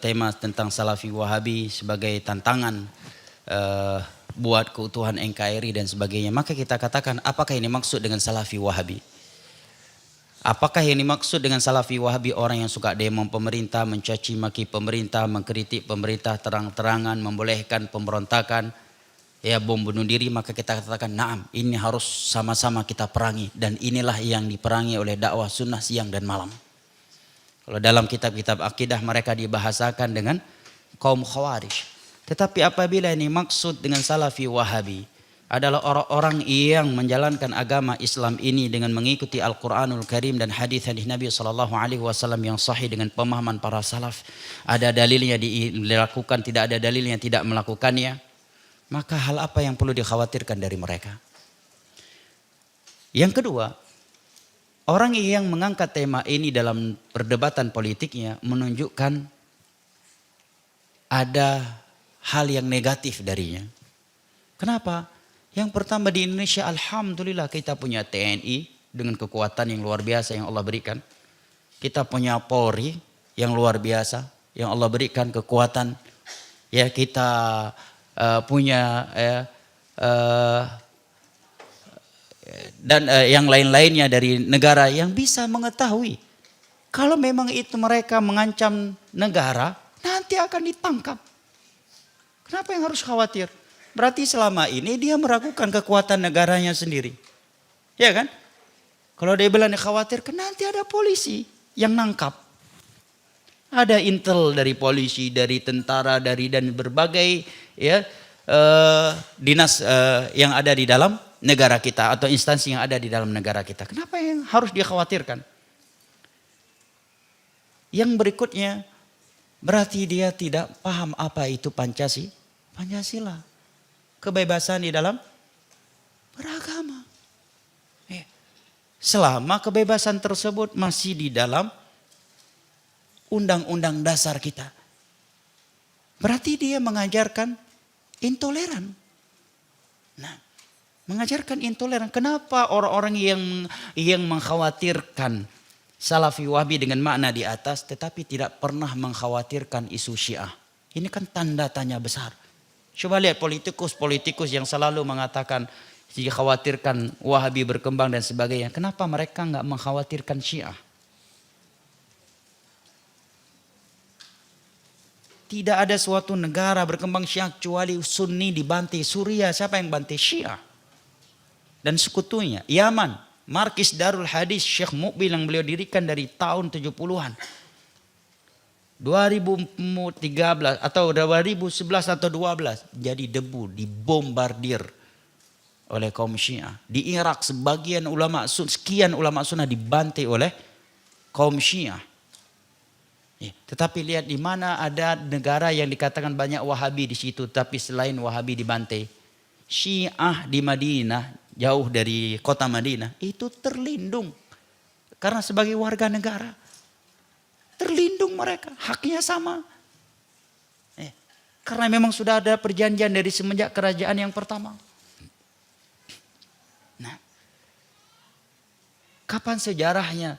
tema tentang Salafi Wahabi sebagai tantangan buat keutuhan NKRI dan sebagainya. Maka kita katakan apakah ini maksud dengan Salafi Wahabi? Apakah yang dimaksud dengan Salafi Wahabi orang yang suka demo pemerintah, mencaci maki pemerintah, mengkritik pemerintah terang-terangan, membolehkan pemberontakan, ya bom bunuh diri? Maka kita katakan naam, ini harus sama-sama kita perangi, dan inilah yang diperangi oleh dakwah sunnah siang dan malam. Kalau dalam kitab-kitab akidah mereka dibahasakan dengan kaum khawarij. Tetapi apabila ini maksud dengan Salafi Wahabi adalah orang-orang yang menjalankan agama Islam ini dengan mengikuti Al-Quranul Karim dan hadis-hadis Nabi SAW yang sahih dengan pemahaman para salaf, ada dalilnya dilakukan, tidak ada dalilnya tidak melakukannya, maka hal apa yang perlu dikhawatirkan dari mereka? Yang kedua, orang yang mengangkat tema ini dalam perdebatan politiknya menunjukkan ada hal yang negatif darinya. Kenapa? Yang pertama, di Indonesia alhamdulillah kita punya TNI, dengan kekuatan yang luar biasa yang Allah berikan. Kita punya Polri yang luar biasa yang Allah berikan kekuatan. Ya, kita punya dan yang lain-lainnya dari negara yang bisa mengetahui kalau memang itu mereka mengancam negara, nanti akan ditangkap. Kenapa yang harus khawatir? Berarti selama ini dia meragukan kekuatan negaranya sendiri. Ya kan? Kalau dia bilang dikhawatirkan, nanti ada polisi yang nangkap. Ada intel dari polisi, dari tentara, dari dan berbagai ya dinas yang ada di dalam negara kita atau instansi yang ada di dalam negara kita. Kenapa yang harus dikhawatirkan? Yang berikutnya berarti dia tidak paham apa itu Pancasila. Kebebasan di dalam beragama. Selama kebebasan tersebut masih di dalam undang-undang dasar kita. Berarti dia mengajarkan intoleran. Nah, mengajarkan intoleran. Kenapa orang-orang yang mengkhawatirkan Salafi Wahabi dengan makna di atas tetapi tidak pernah mengkhawatirkan isu Syiah? Ini kan tanda tanya besar. Coba lihat politikus-politikus yang selalu mengatakan dikhawatirkan Wahabi berkembang dan sebagainya. Kenapa mereka nggak mengkhawatirkan Syiah? Tidak ada suatu negara berkembang Syiah kecuali Sunni dibantai. Suriah siapa yang bantai? Syiah. Dan sekutunya. Yaman, Markis Darul Hadis Syekh Muqbil yang beliau dirikan dari tahun 70-an. 2013 atau 2011 atau 12 jadi debu, dibombardir oleh kaum Syiah. Di Irak sekian ulama sunnah dibantai oleh kaum Syiah. Tetapi lihat di mana ada negara yang dikatakan banyak Wahabi di situ, tapi selain Wahabi dibantai. Syiah di Madinah, jauh dari kota Madinah, itu terlindung karena sebagai warga negara. Terlindung mereka, haknya sama. Karena memang sudah ada perjanjian dari semenjak kerajaan yang pertama. Nah, kapan sejarahnya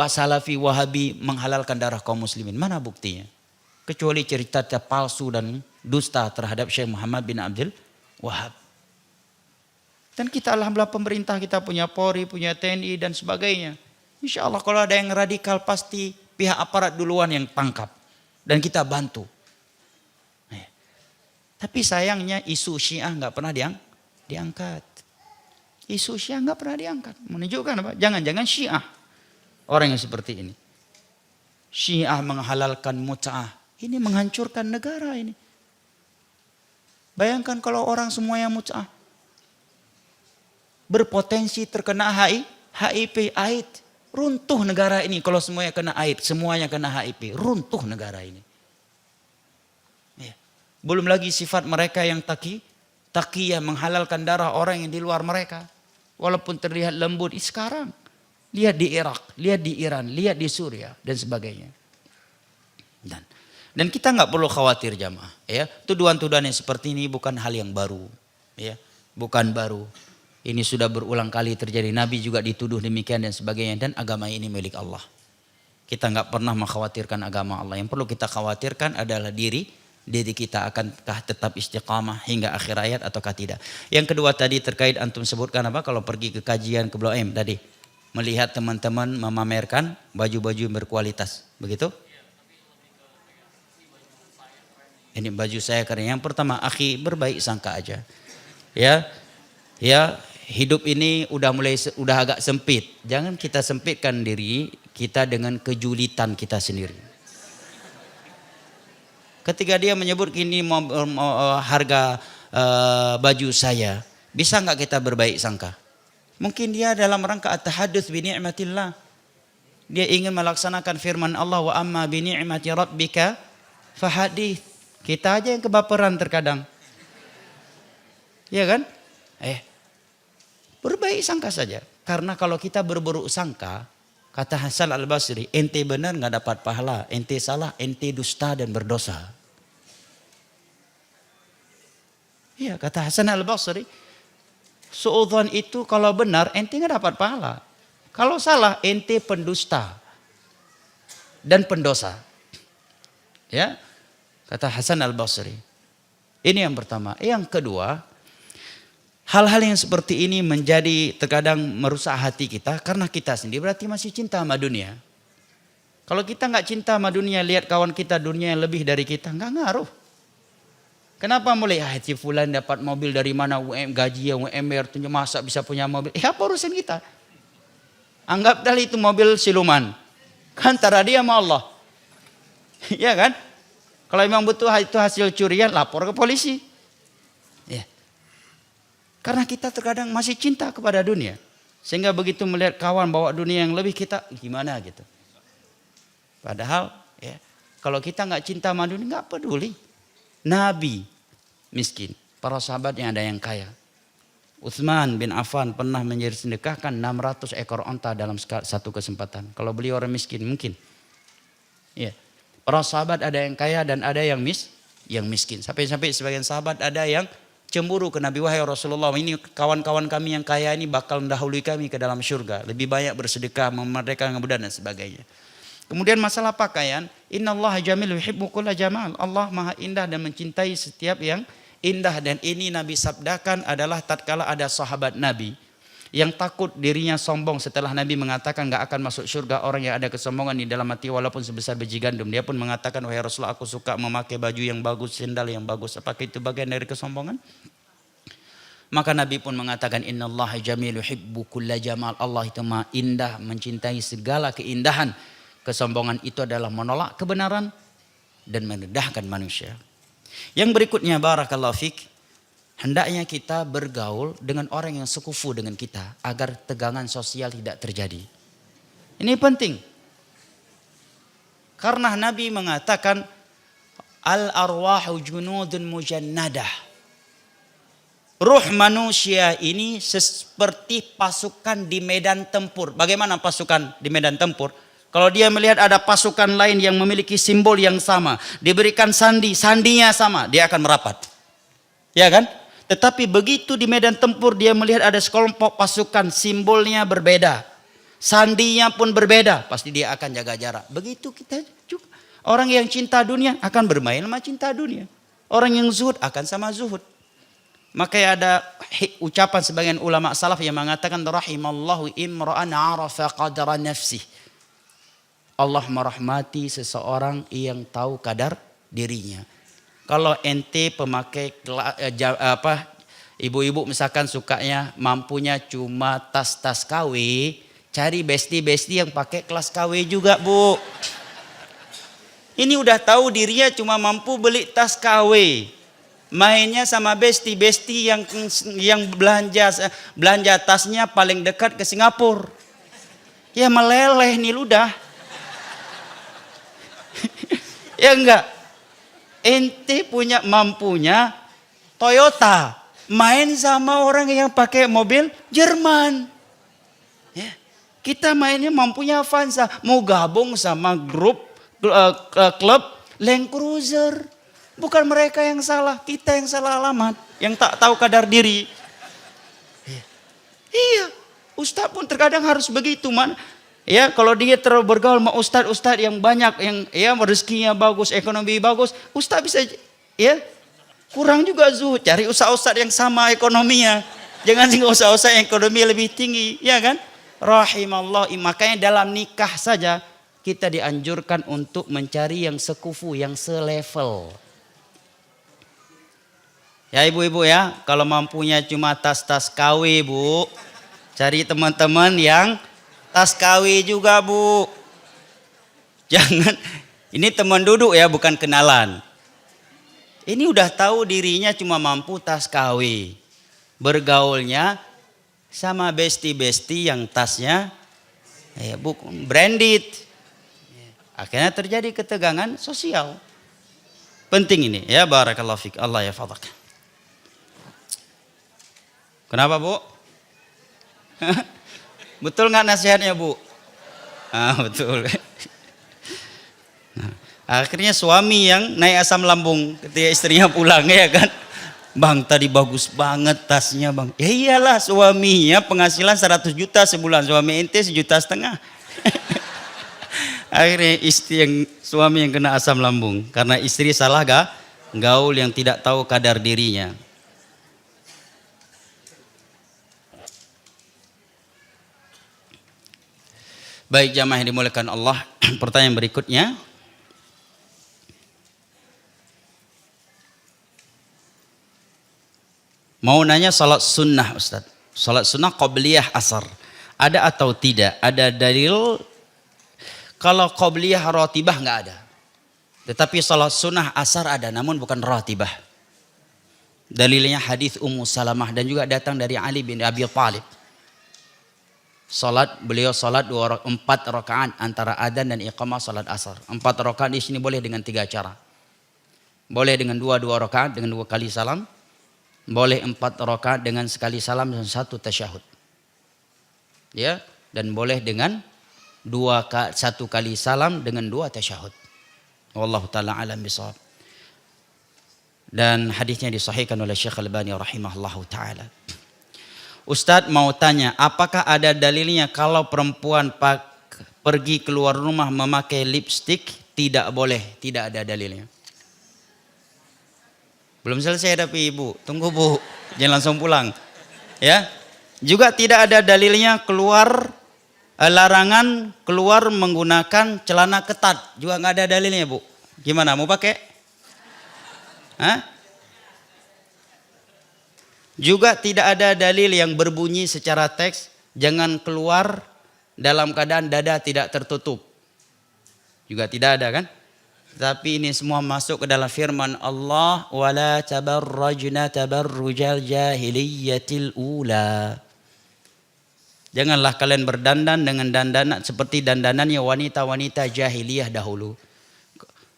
Salafi Wahabi menghalalkan darah kaum muslimin? Mana buktinya? Kecuali cerita palsu dan dusta terhadap Syekh Muhammad bin Abdul Wahab. Dan kita alhamdulillah pemerintah kita punya Polri, punya TNI dan sebagainya. Insya Allah kalau ada yang radikal pasti pihak aparat duluan yang tangkap. Dan kita bantu. Tapi sayangnya isu Syiah nggak pernah diangkat. Isu Syiah nggak pernah diangkat. Menunjukkan apa? Jangan-jangan Syiah orang yang seperti ini. Syiah menghalalkan mut'ah. Ini menghancurkan negara ini. Bayangkan kalau orang semuanya mut'ah. Berpotensi terkena HIV, AIDS. Runtuh negara ini kalau semuanya kena AIDS, semuanya kena HIV. Runtuh negara ini. Belum lagi sifat mereka yang taqiyah menghalalkan darah orang yang di luar mereka. Walaupun terlihat lembut sekarang. Lihat di Irak, lihat di Iran, lihat di Suriah dan sebagainya. Dan kita nggak perlu khawatir jamaah. Ya, tuduhan-tuduhan yang seperti ini bukan hal yang baru. Ya, bukan baru. Ini sudah berulang kali terjadi. Nabi juga dituduh demikian dan sebagainya. Dan agama ini milik Allah. Kita nggak pernah mengkhawatirkan agama Allah. Yang perlu kita khawatirkan adalah diri kita akankah tetap istiqamah hingga akhir hayat ataukah tidak. Yang kedua tadi terkait antum sebutkan apa kalau pergi ke kajian ke Blok M tadi. Melihat teman-teman memamerkan baju-baju yang berkualitas. Begitu? Ini baju saya keren. Yang pertama, akhi berbaik sangka aja. Ya, hidup ini udah agak sempit. Jangan kita sempitkan diri kita dengan kejulitan kita sendiri. Ketika dia menyebut ini harga baju saya, bisa nggak kita berbaik sangka? Mungkin dia dalam rangka at-tahadduts bi ni'matillah. Dia ingin melaksanakan firman Allah wa amma bi ni'mati rabbika fahadits. Kita aja yang kebaperan terkadang. Ya kan? Berbaik sangka saja. Karena kalau kita berburuk sangka, kata Hasan al-Basri, ente benar nggak dapat pahala, ente salah, ente dusta dan berdosa. Iya, kata Hasan al-Basri, Suudzon itu kalau benar ente nggak dapat pahala. Kalau salah ente pendusta dan pendosa. Ya, kata Hasan Al-Basri. Ini yang pertama. Yang kedua, hal-hal yang seperti ini menjadi terkadang merusak hati kita karena kita sendiri berarti masih cinta sama dunia. Kalau kita nggak cinta sama dunia, lihat kawan kita dunia yang lebih dari kita, nggak ngaruh. Kenapa mulai si fulan dapat mobil dari mana, gaji yang UMR, masa bisa punya mobil? Apa urusan kita? Anggap dah itu mobil siluman. Kan antara dia sama Allah. Ya kan? Kalau memang betul itu hasil curian, lapor ke polisi. Ya. Karena kita terkadang masih cinta kepada dunia. Sehingga begitu melihat kawan bawa dunia yang lebih, kita gimana gitu. Padahal ya, kalau kita nggak cinta sama dunia, nggak peduli. Nabi miskin, para sahabat yang ada yang kaya. Utsman bin Affan pernah sedekahkan 600 ekor onta dalam satu kesempatan. Kalau beliau orang miskin mungkin. Ya. Para sahabat ada yang kaya dan ada yang miskin. Sampai-sampai sebagian sahabat ada yang cemburu ke Nabi, wahai Rasulullah, ini kawan-kawan kami yang kaya ini bakal mendahului kami ke dalam surga. Lebih banyak bersedekah, memerdekakan budak dan sebagainya. Kemudian masalah pakaian, innallaha jamil yuhibbu kulla jamal. Allah maha indah dan mencintai setiap yang indah. Dan ini Nabi sabdakan adalah tatkala ada sahabat Nabi yang takut dirinya sombong setelah Nabi mengatakan gak akan masuk surga orang yang ada kesombongan di dalam hati walaupun sebesar biji gandum. Dia pun mengatakan, wahai Rasulullah, aku suka memakai baju yang bagus, sendal yang bagus. Apakah itu bagian dari kesombongan? Maka Nabi pun mengatakan, innallaha jamil yuhibbu kulla jamal. Allah itu maha indah, mencintai segala keindahan. Kesombongan itu adalah menolak kebenaran dan merendahkan manusia. Yang berikutnya, barakallahu fik, hendaknya kita bergaul dengan orang yang sekufu dengan kita agar tegangan sosial tidak terjadi. Ini penting. Karena Nabi mengatakan al-arwahu junudun mujannadah. Ruh manusia ini seperti pasukan di medan tempur. Bagaimana pasukan di medan tempur? Kalau dia melihat ada pasukan lain yang memiliki simbol yang sama, diberikan sandinya sama, dia akan merapat. Ya kan? Tetapi begitu di medan tempur dia melihat ada sekelompok pasukan, simbolnya berbeda, sandinya pun berbeda, pasti dia akan jaga jarak. Begitu kita juga. Orang yang cinta dunia akan bermain sama cinta dunia. Orang yang zuhud akan sama zuhud. Makanya ada ucapan sebagian ulama salaf yang mengatakan, rahimallahu imra'an arafa qadra nafsih. Allah merahmati seseorang yang tahu kadar dirinya. Kalau ente pemakai ibu-ibu misalkan sukanya mampunya cuma tas-tas KW, cari besti-besti yang pakai kelas KW juga, Bu. Ini udah tahu dirinya cuma mampu beli tas KW. Mainnya sama besti-besti yang belanja tasnya paling dekat ke Singapura. Ya meleleh nih ludah. Ya enggak, ente mampunya Toyota, main sama orang yang pakai mobil Jerman. Ya, kita mainnya mampunya Avanza, mau gabung sama grup klub Land Cruiser. Bukan mereka yang salah, kita yang salah alamat, yang tak tahu kadar diri. Iya, Ustadz pun terkadang harus begitu, man. Ya, kalau dia terlalu bergaul sama ustadz yang banyak, yang ya rezekinya bagus, ekonomi bagus, ustadz bisa ya kurang juga zuhud. Cari ustadz yang sama ekonominya. Jangan sih ustadz yang ekonomi lebih tinggi, ya kan? Rahimallah. Makanya dalam nikah saja kita dianjurkan untuk mencari yang sekufu, yang selevel. Ya ibu-ibu ya, kalau mampunya cuma tas-tas KW, Bu, cari teman-teman yang tas KW juga, Bu. Jangan, ini teman duduk ya, bukan kenalan. Ini udah tahu dirinya cuma mampu tas KW. Bergaulnya sama besti-besti yang tasnya branded. Akhirnya terjadi ketegangan sosial. Penting ini ya, barakallahu fik. Allah ya fadhak. Kenapa, Bu? Betul nggak nasihatnya, Bu? Betul. Nah, akhirnya suami yang naik asam lambung ketika istrinya pulang, ya kan? Bang tadi bagus banget tasnya bang. Ya iyalah suaminya penghasilan 100 juta sebulan. Suami ente 1,5 juta. Akhirnya suami yang kena asam lambung. Karena istri salah gaul yang tidak tahu kadar dirinya. Baik jamaah yang dimuliakan Allah. Pertanyaan berikutnya. Mau nanya salat sunnah Ustaz. Salat sunnah qobliyah asar. Ada atau tidak? Ada dalil kalau qobliyah ratibah nggak ada. Tetapi salat sunnah asar ada namun bukan ratibah. Dalilnya hadis Ummu Salamah dan juga datang dari Ali bin Abi Thalib. Beliau salat 4 rakaat antara adzan dan iqamah salat asar. 4 rakaat di sini boleh dengan 3 cara. Boleh dengan 2 rakaat dengan 2 kali salam. Boleh 4 rakaat dengan sekali salam dan 1 tasyahud. Ya, dan boleh dengan 1 kali salam dengan 2 tasyahud. Wallahu taala alam bisawab. Dan hadisnya disahihkan oleh Syekh Al-Albani rahimahullahu taala. Ustadz mau tanya, apakah ada dalilnya kalau perempuan pergi keluar rumah memakai lipstik tidak boleh? Tidak ada dalilnya. Belum selesai tapi ibu, tunggu bu, jangan langsung pulang. Ya, juga tidak ada dalilnya larangan keluar menggunakan celana ketat, juga nggak ada dalilnya bu. Gimana mau pakai? Hah? Juga tidak ada dalil yang berbunyi secara teks, jangan keluar dalam keadaan dada tidak tertutup. Juga tidak ada kan? Tapi ini semua masuk ke dalam firman Allah, wala tabarrajna tabarrujal jahiliyatil ula. Janganlah kalian berdandan dengan dandanan seperti dandanannya wanita-wanita jahiliyah dahulu.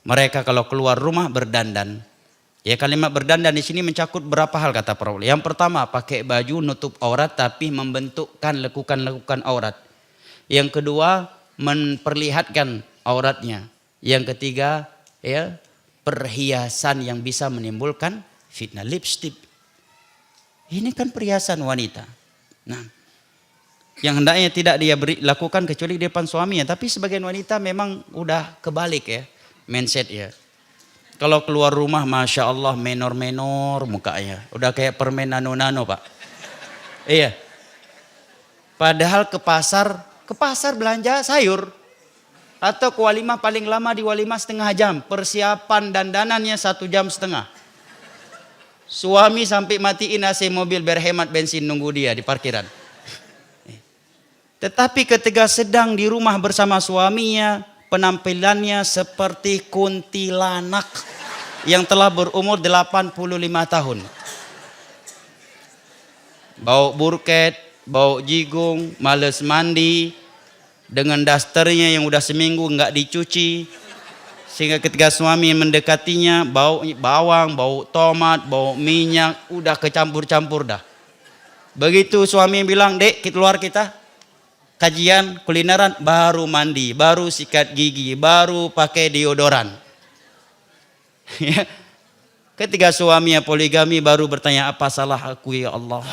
Mereka kalau keluar rumah berdandan. Ya, kalimat berdandan di sini mencakup berapa hal kata para ulama. Yang pertama, pakai baju nutup aurat tapi membentukkan lekukan-lekukan aurat. Yang kedua, memperlihatkan auratnya. Yang ketiga, ya, perhiasan yang bisa menimbulkan fitnah, lipstick. Ini kan perhiasan wanita. Nah, yang hendaknya tidak dia lakukan kecuali di depan suaminya. Tapi sebagian wanita memang udah kebalik ya, mindset ya. Kalau keluar rumah, masya Allah menor-menor mukanya, udah kayak permen nano-nano pak. Iya. Padahal ke pasar belanja sayur. Atau ke walimah paling lama di walimah 1/2 jam. Persiapan dandanannya 1,5 jam. Suami sampai matiin AC mobil berhemat bensin nunggu dia di parkiran. Tetapi ketika sedang di rumah bersama suaminya, penampilannya seperti kuntilanak yang telah berumur 85 tahun. Bau burket, bau jigung, males mandi. Dengan dasternya yang udah seminggu nggak dicuci, sehingga ketika suami mendekatinya bau bawang, bau tomat, bau minyak, udah kecampur-campur dah. Begitu suami bilang, dek keluar kita kajian kulineran, baru mandi, baru sikat gigi, baru pakai deodoran. Ketika suaminya poligami baru bertanya, apa salah aku ya Allah?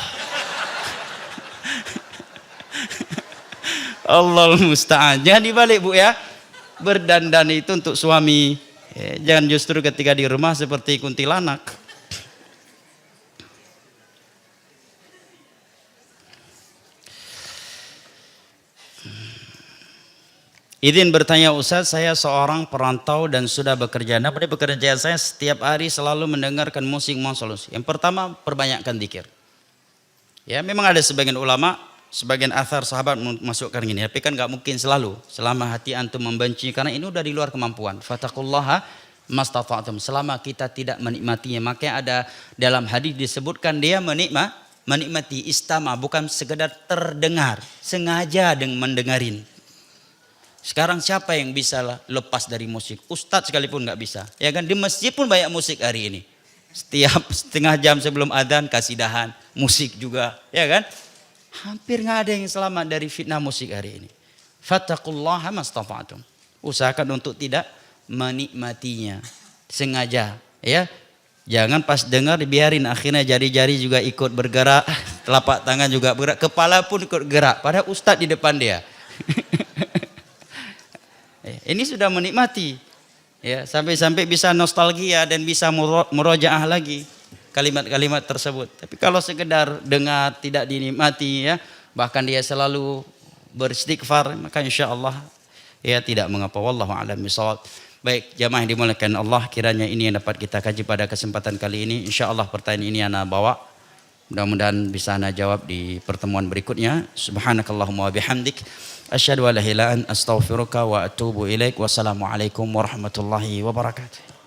Allah musta'an. Jangan dibalik bu ya. Berdandan itu untuk suami. Jangan justru ketika di rumah seperti kuntilanak. Izin bertanya Ustaz, saya seorang perantau dan sudah bekerja. Nah, pada pekerjaan saya setiap hari selalu mendengarkan musik solusi. Yang pertama, perbanyakkan zikir. Ya, memang ada sebagian ulama, sebagian athar sahabat masukkan gini, tapi kan nggak mungkin selalu. Selama hati antum membenci, karena ini udah di luar kemampuan. Fattaqullaha mastata'tum. Selama kita tidak menikmatinya, makanya ada dalam hadis disebutkan dia menikmati istama, bukan sekedar terdengar, sengaja dengan mendengarin. Sekarang siapa yang bisa lepas dari musik? Ustadz sekalipun nggak bisa. Ya kan, di masjid pun banyak musik hari ini. Setiap 1/2 jam sebelum adzan kasidahan, musik juga, ya kan? Hampir nggak ada yang selamat dari fitnah musik hari ini. Fattaqullaha mastata'tum. Usahakan untuk tidak menikmatinya sengaja, ya. Jangan pas dengar dibiarin, akhirnya jari-jari juga ikut bergerak, telapak tangan juga bergerak, kepala pun ikut gerak. Padahal ustadz di depan dia. Ini sudah menikmati, ya, sampai-sampai bisa nostalgia dan bisa murojaah lagi kalimat-kalimat tersebut. Tapi kalau sekedar dengar tidak dinikmati, ya, bahkan dia selalu beristighfar, maka insya Allah ya tidak mengapa. Wallahu a'lam bishawab. Baik, jamaah yang dimuliakan Allah, kiranya ini yang dapat kita kaji pada kesempatan kali ini. Insya Allah pertanyaan ini ana bawa, mudah-mudahan bisa ana jawab di pertemuan berikutnya. Subhanakallahumma wa bihamdik, asyhadu an la ilaha illa anta, astaghfiruka wa atubu ilaik. Wassalamualaikum warahmatullahi wabarakatuh.